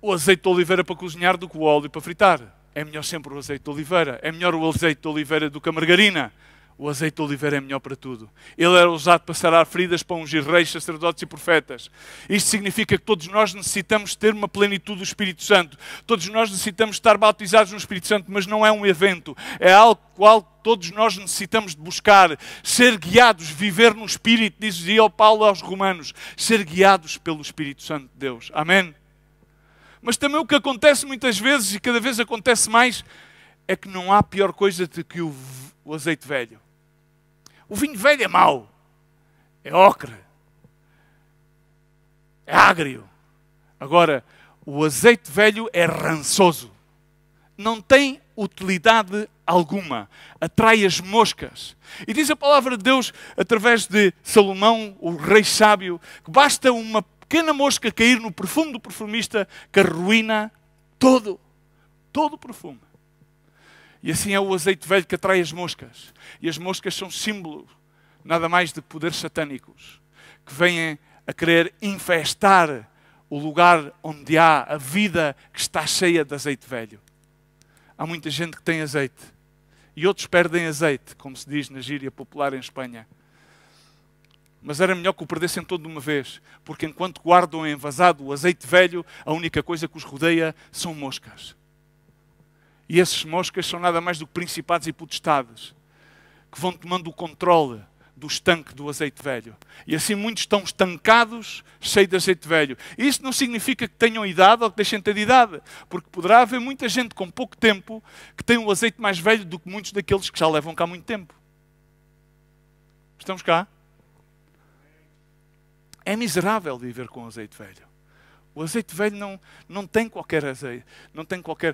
o azeite de oliveira para cozinhar do que o óleo para fritar. É melhor sempre o azeite de oliveira. É melhor o azeite de oliveira do que a margarina. O azeite de oliveira é melhor para tudo. Ele era usado para sarar feridas, para ungir reis, sacerdotes e profetas. Isto significa que todos nós necessitamos ter uma plenitude do Espírito Santo. Todos nós necessitamos estar bautizados no Espírito Santo, mas não é um evento. É algo qual todos nós necessitamos de buscar. Ser guiados, viver no Espírito, dizia o Paulo aos Romanos. Ser guiados pelo Espírito Santo de Deus. Amém? Mas também o que acontece muitas vezes, e cada vez acontece mais, é que não há pior coisa do que o azeite velho. O vinho velho é mau, é ocre, é ágrio. Agora, o azeite velho é rançoso. Não tem utilidade alguma. Atrai as moscas. E diz a palavra de Deus, através de Salomão, o rei sábio, que basta uma pequena mosca cair no perfume do perfumista que arruína todo o perfume. E assim é o azeite velho que atrai as moscas. E as moscas são símbolo, nada mais de poderes satânicos, que vêm a querer infestar o lugar onde há a vida que está cheia de azeite velho. Há muita gente que tem azeite. E outros perdem azeite, como se diz na gíria popular em Espanha. Mas era melhor que o perdessem todo de uma vez, porque enquanto guardam envasado o azeite velho, a única coisa que os rodeia são moscas. E esses moscas são nada mais do que principados e potestades que vão tomando o controle do estanque do azeite velho. E assim muitos estão estancados, cheios de azeite velho. E isso não significa que tenham idade ou que deixem de ter idade, porque poderá haver muita gente com pouco tempo que tem um azeite mais velho do que muitos daqueles que já levam cá muito tempo. Estamos cá? É miserável viver com azeite velho. O azeite velho não tem qualquer azeite. Não tem qualquer...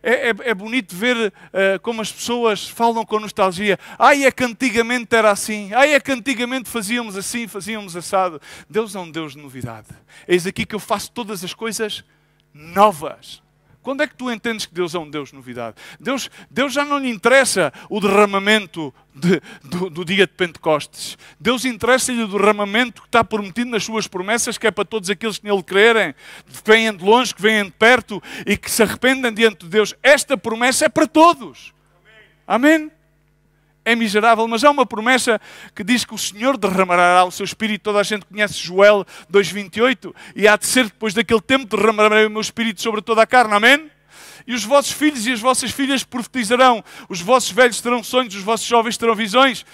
É bonito ver como as pessoas falam com nostalgia. Ai, é que antigamente era assim. Ai, é que antigamente fazíamos assim, fazíamos assado. Deus é um Deus de novidade. Eis aqui que eu faço todas as coisas novas. Quando é que tu entendes que Deus é um Deus de novidade? Deus já não lhe interessa o derramamento do dia de Pentecostes. Deus interessa-lhe o derramamento que está prometido nas suas promessas, que é para todos aqueles que nele crerem, que venham de longe, que venham de perto e que se arrependam diante de Deus. Esta promessa é para todos. Amém? É miserável, mas há uma promessa que diz que o Senhor derramará o seu Espírito. Toda a gente conhece Joel 2,28. E há de ser depois daquele tempo derramarei o meu Espírito sobre toda a carne. Amém? E os vossos filhos e as vossas filhas profetizarão. Os vossos velhos terão sonhos, os vossos jovens terão visões.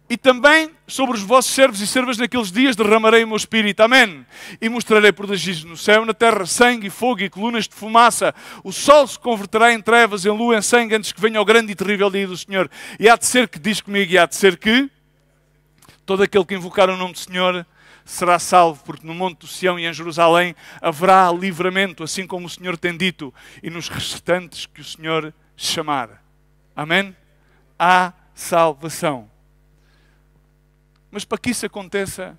E também sobre os vossos servos e servas naqueles dias derramarei o meu espírito. Amém. E mostrarei prodígios no céu, na terra, sangue e fogo e colunas de fumaça. O sol se converterá em trevas, em lua, em sangue, antes que venha o grande e terrível dia do Senhor. E há de ser que, diz comigo, e há de ser que todo aquele que invocar o nome do Senhor será salvo, porque no monte do Sião e em Jerusalém haverá livramento, assim como o Senhor tem dito, e nos restantes que o Senhor chamar. Amém? Há salvação. Mas para que isso aconteça,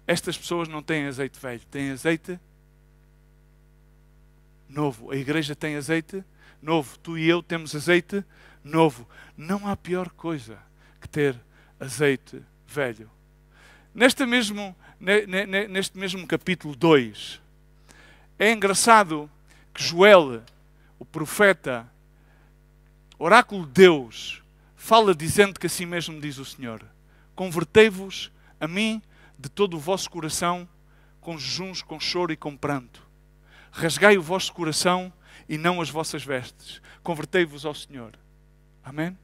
estas pessoas não têm azeite velho, têm azeite novo. A igreja tem azeite novo. Tu e eu temos azeite novo. Não há pior coisa que ter azeite velho. Neste mesmo capítulo 2, é engraçado que Joel, o profeta, oráculo de Deus, fala dizendo que assim mesmo diz o Senhor: convertei-vos a mim de todo o vosso coração, com jejuns, com choro e com pranto. Rasgai o vosso coração e não as vossas vestes. Convertei-vos ao Senhor. Amém?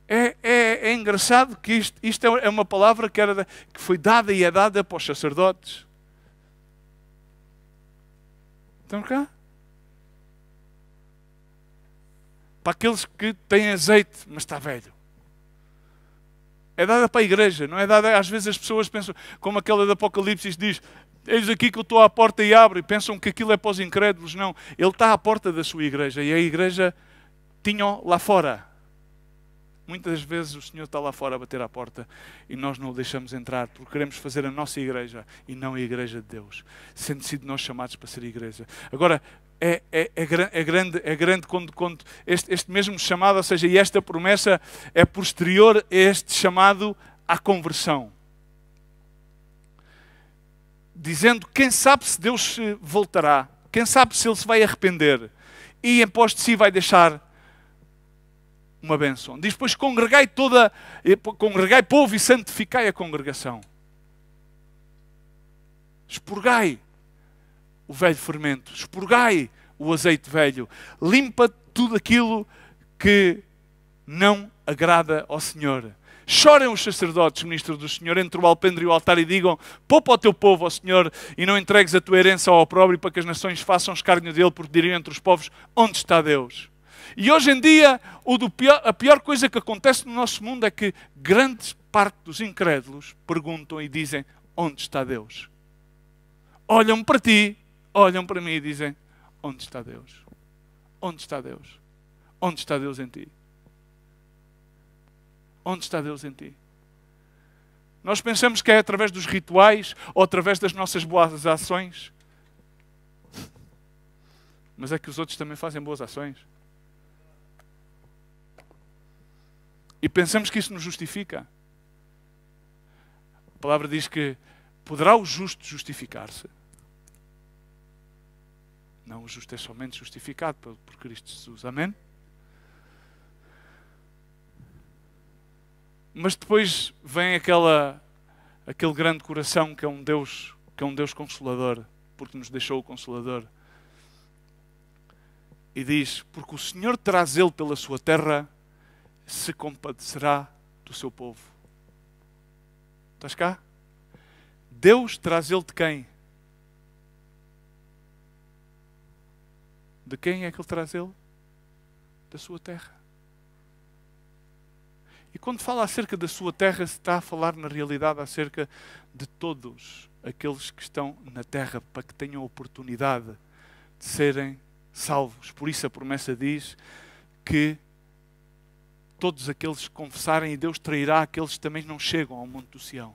É engraçado que isto é uma palavra que foi dada e é dada para os sacerdotes. Estão cá? Para aqueles que têm azeite, mas está velho. É dada para a igreja, não é dada... Às vezes as pessoas pensam, como aquela de Apocalipse diz: eis aqui que eu estou à porta e abro, e pensam que aquilo é para os incrédulos. Não, ele está à porta da sua igreja, e a igreja tinha-o lá fora. Muitas vezes o Senhor está lá fora a bater à porta e nós não o deixamos entrar, porque queremos fazer a nossa igreja e não a igreja de Deus, sendo sido nós chamados para ser igreja. Agora, é grande quando este mesmo chamado, ou seja, e esta promessa é posterior a este chamado à conversão. Dizendo, quem sabe se Deus se voltará, quem sabe se Ele se vai arrepender e em pós de si vai deixar uma bênção. Diz, pois congregai povo e santificai a congregação. Expurgai o velho fermento, expurgai o azeite velho, limpa tudo aquilo que não agrada ao Senhor. Chorem os sacerdotes, ministros do Senhor, entre o alpendre e o altar, e digam: poupa o teu povo, ó Senhor, e não entregues a tua herança ao opróbrio, para que as nações façam escárnio dele, porque diriam entre os povos: onde está Deus? E hoje em dia, a pior coisa que acontece no nosso mundo é que grande parte dos incrédulos perguntam e dizem: onde está Deus? Olham para ti, olham para mim e dizem: onde está Deus? Onde está Deus? Onde está Deus em ti? Onde está Deus em ti? Nós pensamos que é através dos rituais ou através das nossas boas ações. Mas é que os outros também fazem boas ações. E pensamos que isso nos justifica. A palavra diz que poderá o justo justificar-se. Não, o justo é somente justificado por Cristo Jesus. Amém? Mas depois vem aquele grande coração que é um Deus consolador, porque nos deixou o Consolador. E diz: porque o Senhor traz ele pela sua terra, se compadecerá do seu povo. Estás cá? Deus traz ele de quem? De quem é que ele traz ele? Da sua terra. E quando fala acerca da sua terra, está a falar na realidade acerca de todos aqueles que estão na terra, para que tenham a oportunidade de serem salvos. Por isso a promessa diz que todos aqueles que confessarem, e Deus trairá aqueles que também não chegam ao monte do Sião.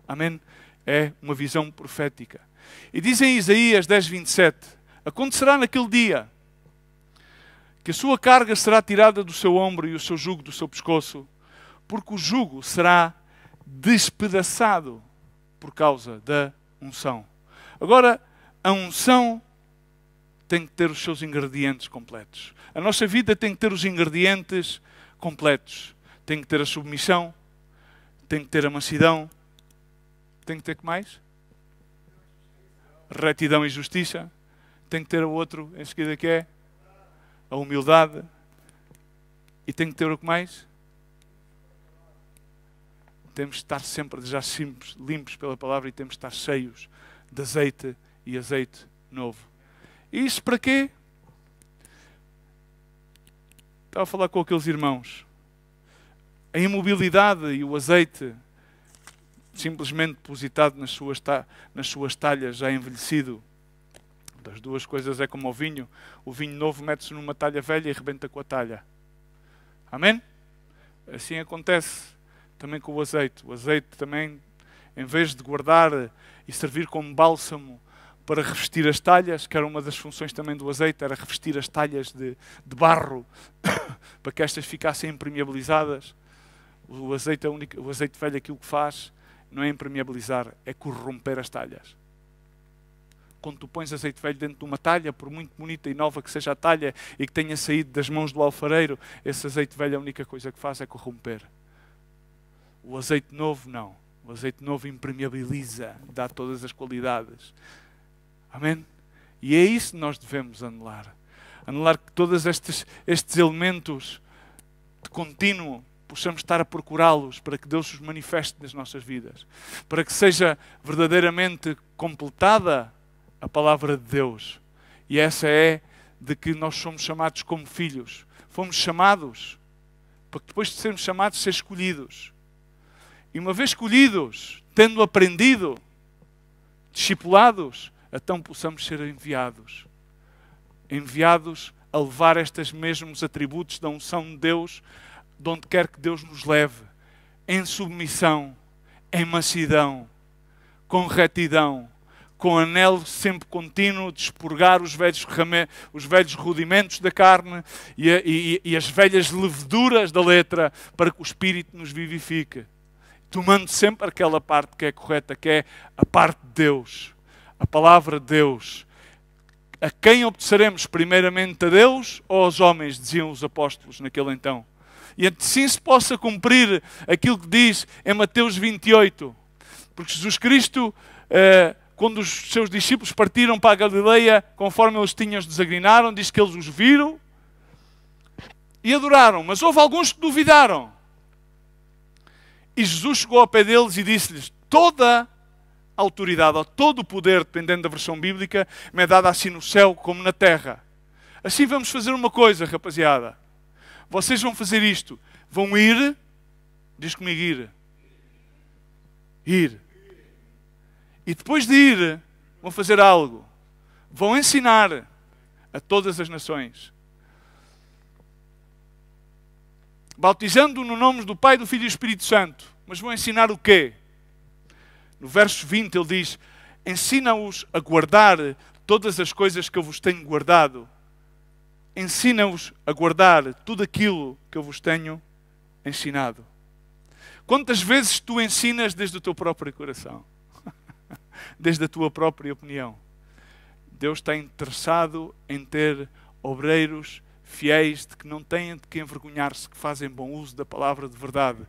Amém? É uma visão profética. E diz em Isaías 10:27, acontecerá naquele dia que a sua carga será tirada do seu ombro e o seu jugo do seu pescoço, porque o jugo será despedaçado por causa da unção. Agora, a unção tem que ter os seus ingredientes completos. A nossa vida tem que ter os ingredientes completos. Tem que ter a submissão, tem que ter a mansidão, tem que ter o que mais? Retidão e justiça. Tem que ter o outro em seguida, que é a humildade. E tem que ter o que mais? temos de estar sempre já simples, limpos pela palavra, e temos de estar cheios de azeite e azeite novo. E isso para quê? Estava a falar com aqueles irmãos. A imobilidade e o azeite simplesmente depositado nas suas talhas, já envelhecido. Das duas coisas é como o vinho. O vinho novo mete-se numa talha velha e rebenta com a talha. Amém? Assim acontece também com o azeite. O azeite também, em vez de guardar e servir como bálsamo para revestir as talhas, que era uma das funções também do azeite, era revestir as talhas de barro para que estas ficassem impermeabilizadas. O azeite velho aquilo que faz não é impermeabilizar, é corromper as talhas. Quando tu pões azeite velho dentro de uma talha, por muito bonita e nova que seja a talha e que tenha saído das mãos do alfareiro, esse azeite velho a única coisa que faz é corromper. O azeite novo não. O azeite novo impermeabiliza, dá todas as qualidades. Amém? E é isso que nós devemos anelar. Anelar que todos estes elementos de contínuo possamos estar a procurá-los para que Deus os manifeste nas nossas vidas. Para que seja verdadeiramente completada a palavra de Deus. E essa é de que nós somos chamados como filhos. Fomos chamados para que depois de sermos chamados, ser escolhidos. E uma vez escolhidos, tendo aprendido, discipulados, então possamos ser enviados. Enviados a levar estes mesmos atributos da unção de Deus, de onde quer que Deus nos leve, em submissão, em mansidão, com retidão, com anelo sempre contínuo de expurgar os velhos rudimentos da carne e as velhas leveduras da letra, para que o Espírito nos vivifique. Tomando sempre aquela parte que é correta, que é a parte de Deus, a palavra de Deus. A quem obedeceremos primeiramente, a Deus ou aos homens, diziam os apóstolos naquele então. E assim se possa cumprir aquilo que diz em Mateus 28. Porque Jesus Cristo, quando os seus discípulos partiram para a Galileia, conforme eles tinham, os desagrinaram, diz que eles os viram e adoraram. Mas houve alguns que duvidaram. E Jesus chegou ao pé deles e disse-lhes: toda a autoridade, ou todo o poder, dependendo da versão bíblica, me é dado assim no céu como na terra. Assim vamos fazer uma coisa, rapaziada. Vocês vão fazer isto. Vão ir. Diz comigo, ir. Ir. E depois de ir, vão fazer algo. Vão ensinar a todas as nações. Bautizando no nome do Pai, do Filho e do Espírito Santo. Mas vão ensinar o quê? No verso 20 ele diz: ensina-os a guardar todas as coisas que eu vos tenho guardado. Ensina-os a guardar tudo aquilo que eu vos tenho ensinado. Quantas vezes tu ensinas desde o teu próprio coração? Desde a tua própria opinião? Deus está interessado em ter obreiros fiéis, de que não têm de que envergonhar-se, que fazem bom uso da palavra de verdade,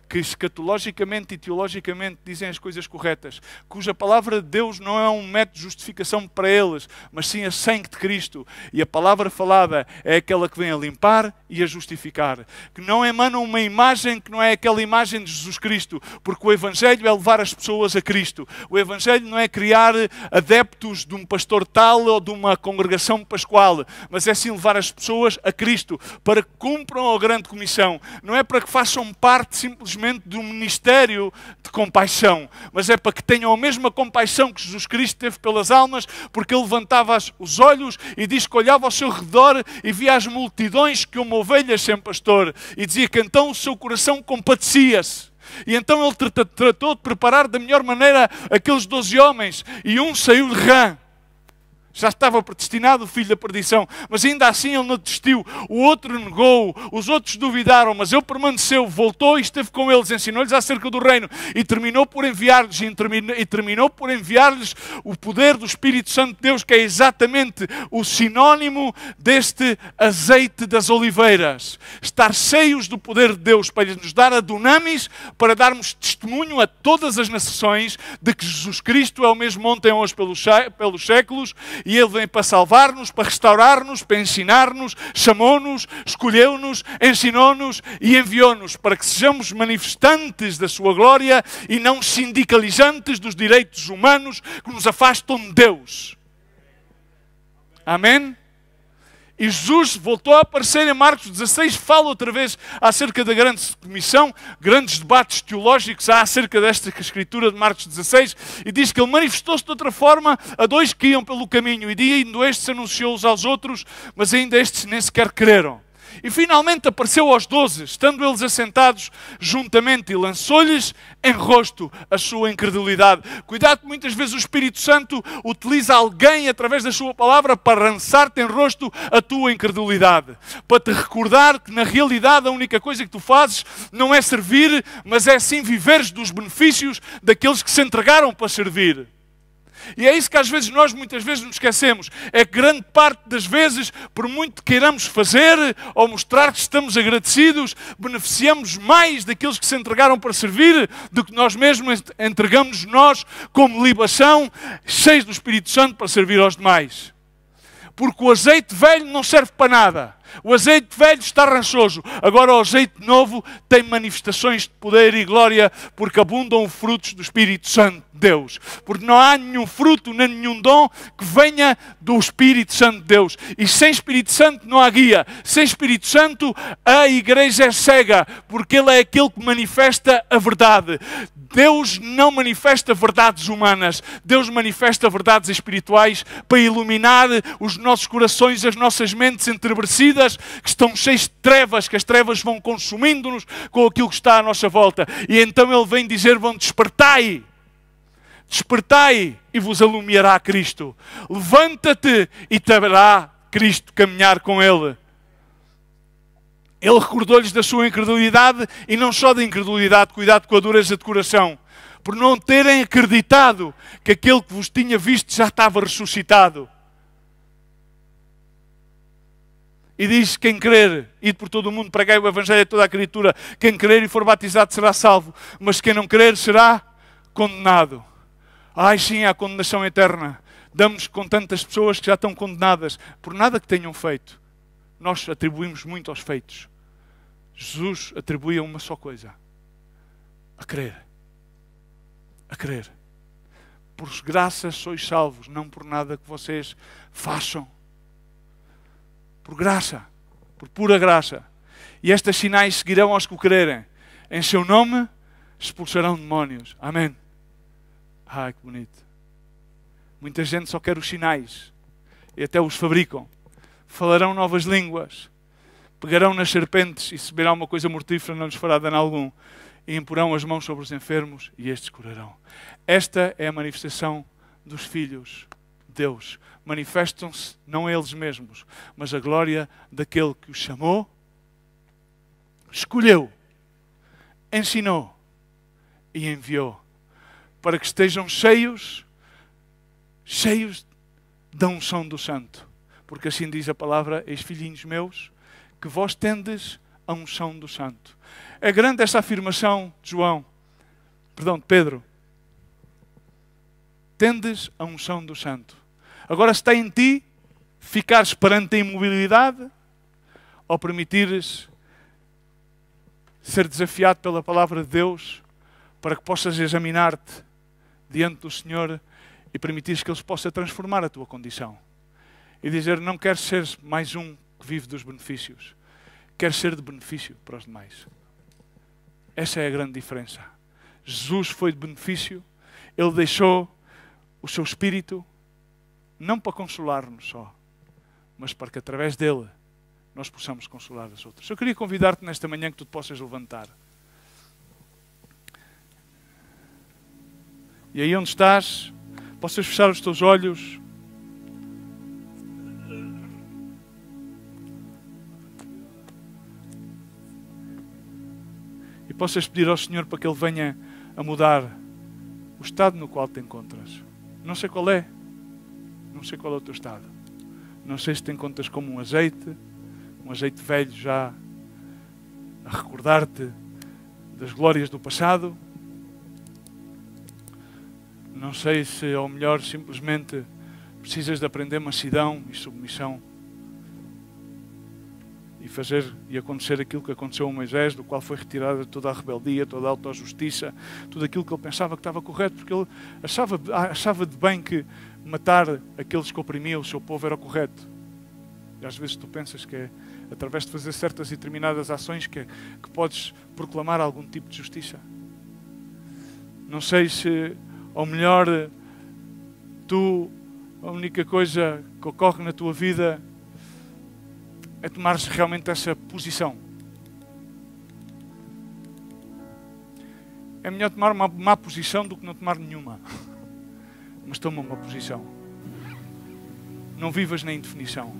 que escatologicamente e teologicamente dizem as coisas corretas, cuja palavra de Deus não é um método de justificação para eles, mas sim a sangue de Cristo. E a palavra falada é aquela que vem a limpar e a justificar. Que não emanam uma imagem que não é aquela imagem de Jesus Cristo, porque o Evangelho é levar as pessoas a Cristo. O Evangelho não é criar adeptos de um pastor tal ou de uma congregação pascual, mas é sim levar as pessoas a Cristo, para que cumpram a grande comissão. Não é para que façam parte simplesmente de um ministério de compaixão, mas é para que tenham a mesma compaixão que Jesus Cristo teve pelas almas, porque ele levantava os olhos e diz que olhava ao seu redor e via as multidões que uma ovelha sem pastor, e dizia que então o seu coração compadecia-se. E então ele tratou de preparar da melhor maneira aqueles 12 homens, e um saiu de rã. Já estava predestinado o filho da perdição, mas ainda assim ele não desistiu. O outro negou, os outros duvidaram, mas ele permaneceu, voltou e esteve com eles, ensinou-lhes acerca do reino e terminou por enviar-lhes o poder do Espírito Santo de Deus, que é exatamente o sinónimo deste azeite das oliveiras. Estar cheios do poder de Deus para nos dar a dunamis, para darmos testemunho a todas as nações de que Jesus Cristo é o mesmo ontem, hoje, pelos séculos, E Ele vem para salvar-nos, para restaurar-nos, para ensinar-nos, chamou-nos, escolheu-nos, ensinou-nos e enviou-nos para que sejamos manifestantes da sua glória e não sindicalizantes dos direitos humanos que nos afastam de Deus. Amém? E Jesus voltou a aparecer em Marcos 16, fala outra vez acerca da grande comissão, grandes debates teológicos há acerca desta escritura de Marcos 16, e diz que ele manifestou-se de outra forma a dois que iam pelo caminho, e indo estes anunciou-os aos outros, mas ainda estes nem sequer creram. E finalmente apareceu aos 12, estando eles assentados juntamente, e lançou-lhes em rosto a sua incredulidade. Cuidado que muitas vezes o Espírito Santo utiliza alguém através da sua palavra para lançar-te em rosto a tua incredulidade. Para te recordar que na realidade a única coisa que tu fazes não é servir, mas é sim viveres dos benefícios daqueles que se entregaram para servir. E é isso que às vezes nós muitas vezes nos esquecemos. É que grande parte das vezes, por muito que queiramos fazer ou mostrar que estamos agradecidos, beneficiamos mais daqueles que se entregaram para servir do que nós mesmos entregamos nós como libação, cheios do Espírito Santo para servir aos demais. Porque o azeite velho não serve para nada. O azeite velho está rançoso. Agora o azeite novo tem manifestações de poder e glória porque abundam os frutos do Espírito Santo de Deus. Porque não há nenhum fruto nem nenhum dom que venha do Espírito Santo de Deus. E sem Espírito Santo não há guia. Sem Espírito Santo a igreja é cega porque Ele é aquele que manifesta a verdade. Deus não manifesta verdades humanas. Deus manifesta verdades espirituais para iluminar os nossos corações, as nossas mentes entenebrecidas, que estão cheias de trevas, que as trevas vão consumindo-nos com aquilo que está à nossa volta. E então Ele vem dizer, vão despertai. Despertai e vos alumiará Cristo. Levanta-te e te verá Cristo caminhar com Ele. Ele recordou-lhes da sua incredulidade e não só da incredulidade, cuidado com a dureza de coração, por não terem acreditado que aquele que vos tinha visto já estava ressuscitado. E diz, quem crer, ide por todo o mundo, pregai o Evangelho a toda a criatura, quem crer e for batizado será salvo, mas quem não crer será condenado. Ai sim, há condenação eterna. Damos com tantas pessoas que já estão condenadas, por nada que tenham feito. Nós atribuímos muito aos feitos. Jesus atribuía uma só coisa. A crer. A crer. Por graça sois salvos, não por nada que vocês façam. Por graça. Por pura graça. E estes sinais seguirão aos que o crerem. Em seu nome expulsarão demónios. Amém. Ai, que bonito. Muita gente só quer os sinais. E até os fabricam. Falarão novas línguas. Pegarão nas serpentes e se beberá uma coisa mortífera não lhes fará dano algum. E imporão as mãos sobre os enfermos e estes curarão. Esta é a manifestação dos filhos de Deus. Manifestam-se não eles mesmos, mas a glória daquele que os chamou, escolheu, ensinou e enviou. Para que estejam cheios da unção do Santo. Porque assim diz a palavra, eis filhinhos meus, que vós tendes a unção do Santo. É grande esta afirmação de Pedro. Tendes a unção do Santo. Agora está em ti ficares perante a imobilidade ou permitires ser desafiado pela palavra de Deus para que possas examinar-te diante do Senhor e permitires que Ele possa transformar a tua condição. E dizer, não quero ser mais um que vive dos benefícios. Quero ser de benefício para os demais. Essa é a grande diferença. Jesus foi de benefício. Ele deixou o seu Espírito não para consolar-nos só, mas para que através dele nós possamos consolar os outros. Eu queria convidar-te nesta manhã que tu te possas levantar. E aí onde estás, possas fechar os teus olhos. E possas pedir ao Senhor para que Ele venha a mudar o estado no qual te encontras. Não sei qual é. Não sei qual é o teu estado. Não sei se te encontras como um azeite velho já a recordar-te das glórias do passado. Não sei se, ou melhor, simplesmente Precisas de aprender mansidão e submissão. E fazer e acontecer aquilo que aconteceu a Moisés, do qual foi retirada toda a rebeldia, toda a autojustiça, tudo aquilo que ele pensava que estava correto, porque ele achava de bem que matar aqueles que oprimiam o seu povo era o correto. E às vezes tu pensas que é através de fazer certas e determinadas ações que podes proclamar algum tipo de justiça. Não sei se, ou melhor, a única coisa que ocorre na tua vida é tomares realmente essa posição. É melhor tomar uma má posição do que não tomar nenhuma. Mas toma uma posição. Não vivas na indefinição.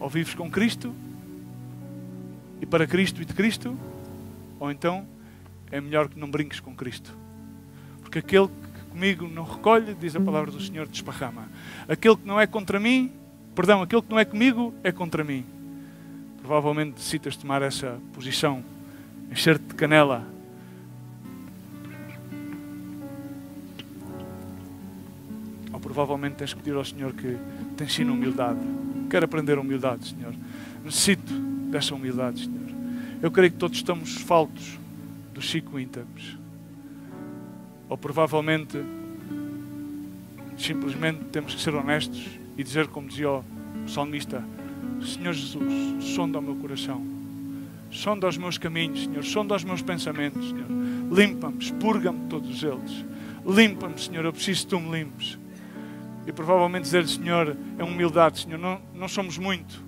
Ou vives com Cristo, e para Cristo e de Cristo, ou então é melhor que não brinques com Cristo. Porque aquele que comigo não recolhe, diz a palavra do Senhor, desparrama. Aquele que não é contra mim, aquele que não é comigo é contra mim. Provavelmente necessitas tomar essa posição, encher-te de canela. Ou provavelmente tens que pedir ao Senhor que te ensine humildade. Quero aprender humildade, Senhor. Necessito dessa humildade, Senhor. Eu creio que todos estamos faltos dos 5 íntegros. Ou provavelmente, simplesmente temos que ser honestos e dizer, como dizia o salmista: Senhor Jesus, sonda o meu coração. Sonda os meus caminhos, Senhor. Sonda os meus pensamentos, Senhor. Limpa-me, expurga-me todos eles. Limpa-me, Senhor. Eu preciso que Tu me limpes. E provavelmente dizer, Senhor, é humildade, Senhor, não somos muito.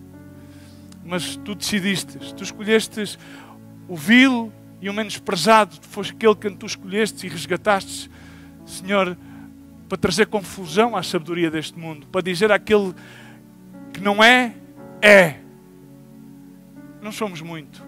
Mas Tu decidiste, Tu escolheste o vil e o menosprezado, foste aquele que Tu escolheste e resgataste, Senhor, para trazer confusão à sabedoria deste mundo, para dizer àquele que não é, é. Não somos muito.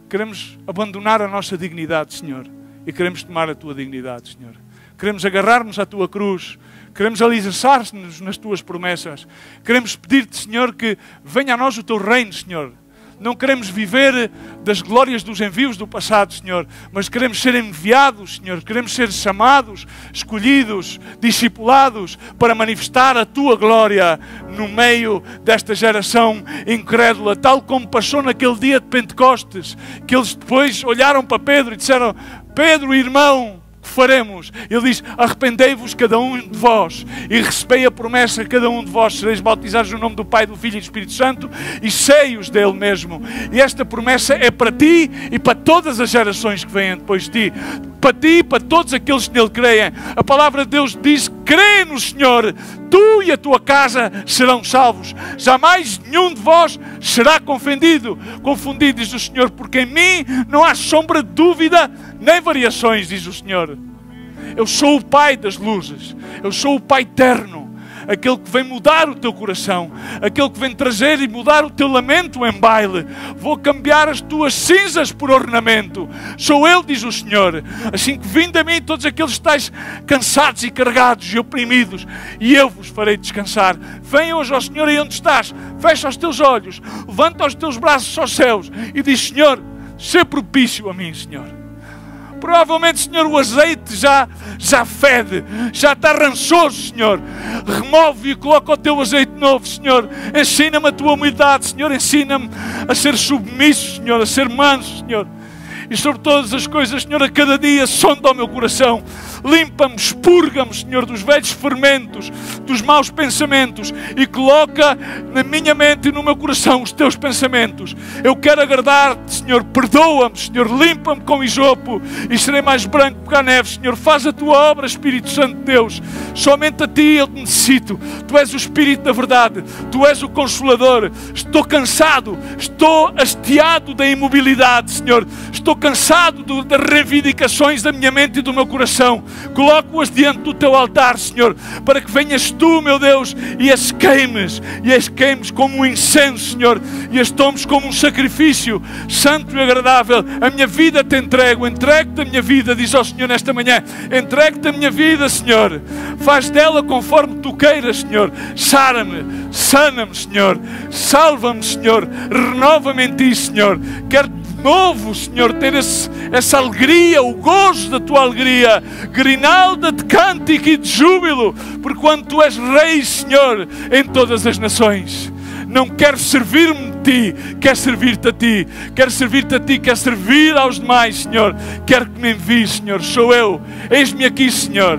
Queremos abandonar a nossa dignidade, Senhor, e queremos tomar a Tua dignidade, Senhor. Queremos agarrar-nos à Tua cruz. Queremos alicerçar-nos nas Tuas promessas. Queremos pedir-te, Senhor, que venha a nós o Teu reino, Senhor. Não queremos viver das glórias dos envios do passado, Senhor, mas queremos ser enviados, Senhor. Queremos ser chamados, escolhidos, discipulados para manifestar a Tua glória no meio desta geração incrédula, tal como passou naquele dia de Pentecostes, que eles depois olharam para Pedro e disseram: Pedro, irmão, faremos. Ele diz: arrependei-vos cada um de vós e recebei a promessa, cada um de vós sereis bautizados no nome do Pai, do Filho e do Espírito Santo e cheios dele mesmo. E esta promessa é para ti e para todas as gerações que vêm depois de ti. Para ti e para todos aqueles que nele creem. A palavra de Deus diz: crê no Senhor, tu e a tua casa serão salvos. Jamais nenhum de vós será confundido, diz o Senhor, porque em mim não há sombra de dúvida nem variações, diz o Senhor. Eu sou o Pai das luzes, eu sou o Pai eterno, aquele que vem mudar o teu coração, aquele que vem trazer e mudar o teu lamento em baile. Vou cambiar as tuas cinzas por ornamento. Sou eu, diz o Senhor. Assim que vinde a mim todos aqueles que estáis cansados e carregados e oprimidos, e eu vos farei descansar. Vem hoje ao Senhor aí onde estás, fecha os teus olhos, levanta os teus braços aos céus e diz: Senhor, sê propício a mim, Senhor. Provavelmente, Senhor, o azeite já fede, já está rançoso, Senhor. Remove e coloca o teu azeite novo, Senhor. Ensina-me a tua humildade, Senhor. Ensina-me a ser submisso, Senhor, a ser manso, Senhor. E sobre todas as coisas, Senhor, a cada dia sonda o meu coração. Limpa-me, expurga-me, Senhor, dos velhos fermentos, dos maus pensamentos, e coloca na minha mente e no meu coração os teus pensamentos. Eu quero agradar-te, Senhor. Perdoa-me, Senhor. Limpa-me com isopo e serei mais branco que a neve, Senhor. Faz a tua obra, Espírito Santo de Deus. Somente a ti eu te necessito. Tu és o Espírito da verdade. Tu és o Consolador. Estou cansado. Estou hasteado da imobilidade, Senhor. Estou cansado das reivindicações da minha mente e do meu coração. Coloco-as diante do teu altar, Senhor, para que venhas tu, meu Deus, e as queimes como um incenso, Senhor, e as tomes como um sacrifício santo e agradável. A minha vida te entrego, entrego-te a minha vida, diz ao Senhor nesta manhã. Entrego-te a minha vida, Senhor. Faz dela conforme tu queiras, Senhor. Sara-me, sana-me, Senhor. Salva-me, Senhor. Renova-me em ti, Senhor. Quero novo, Senhor, ter essa alegria, o gozo da tua alegria, grinalda de cântico e de júbilo, porquanto tu és Rei, Senhor, em todas as nações. Não quero servir-me de Ti, quero servir-te a Ti. Quero servir-te a Ti, quero servir aos demais, Senhor. Quero que me envies, Senhor. Sou eu. Eis-me aqui, Senhor.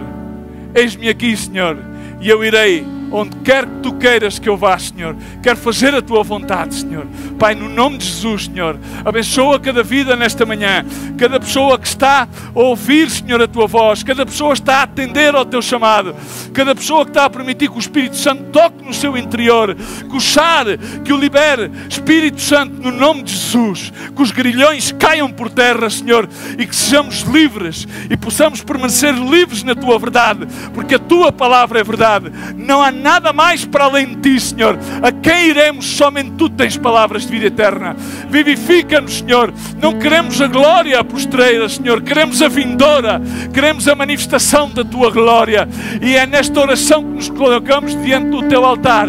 Eis-me aqui, Senhor. E eu irei onde quer que Tu queiras que eu vá, Senhor. Quero fazer a Tua vontade, Senhor. Pai, no nome de Jesus, Senhor, abençoa cada vida nesta manhã. Cada pessoa que está a ouvir, Senhor, a Tua voz. Cada pessoa que está a atender ao Teu chamado. Cada pessoa que está a permitir que o Espírito Santo toque no seu interior. Que o chare, que o libere. Espírito Santo, no nome de Jesus. Que os grilhões caiam por terra, Senhor. E que sejamos livres. E possamos permanecer livres na Tua verdade. Porque a Tua palavra é verdade. Não há nada mais para além de Ti, Senhor. A quem iremos? Somente Tu tens palavras de vida eterna. Vivifica-nos, Senhor. Não queremos a glória postreira, Senhor. Queremos a vindoura. Queremos a manifestação da Tua glória. E é nesta oração que nos colocamos diante do Teu altar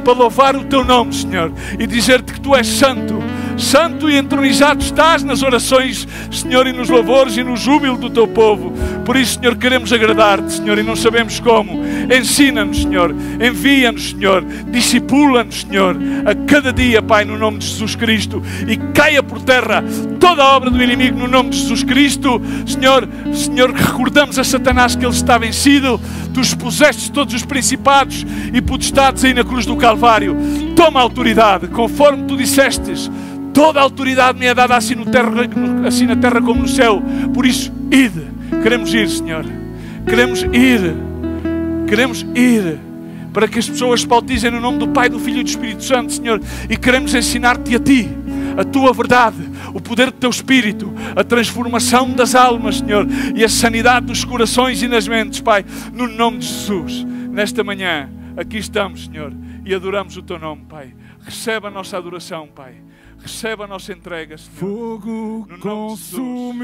para louvar o Teu nome, Senhor. E dizer-te que Tu és santo. Santo e entronizado estás nas orações, Senhor, e nos louvores e no júbilo do Teu povo. Por isso, Senhor, queremos agradar-te, Senhor, e não sabemos como. Ensina-nos, Senhor. Envia-nos, Senhor. Discipula-nos, Senhor, a cada dia, Pai, no nome de Jesus Cristo. E caia por terra toda a obra do inimigo no nome de Jesus Cristo. Senhor, recordamos a Satanás que ele está vencido. Tu expuseste todos os principados e potestades aí na cruz do Calvário. Toma a autoridade, conforme Tu dissestes. Toda a autoridade me é dada assim na terra como no céu. Por isso, ide. Queremos ir, Senhor. Queremos ir. Queremos ir. Para que as pessoas se bautizem no nome do Pai, do Filho e do Espírito Santo, Senhor. E queremos ensinar-te a Ti, a Tua verdade, o poder do Teu Espírito, a transformação das almas, Senhor. E a sanidade dos corações e nas mentes, Pai. No nome de Jesus. Nesta manhã, aqui estamos, Senhor. E adoramos o Teu nome, Pai. Recebe a nossa adoração, Pai. Recebe a nossa entrega, Senhor. Fogo consumidor.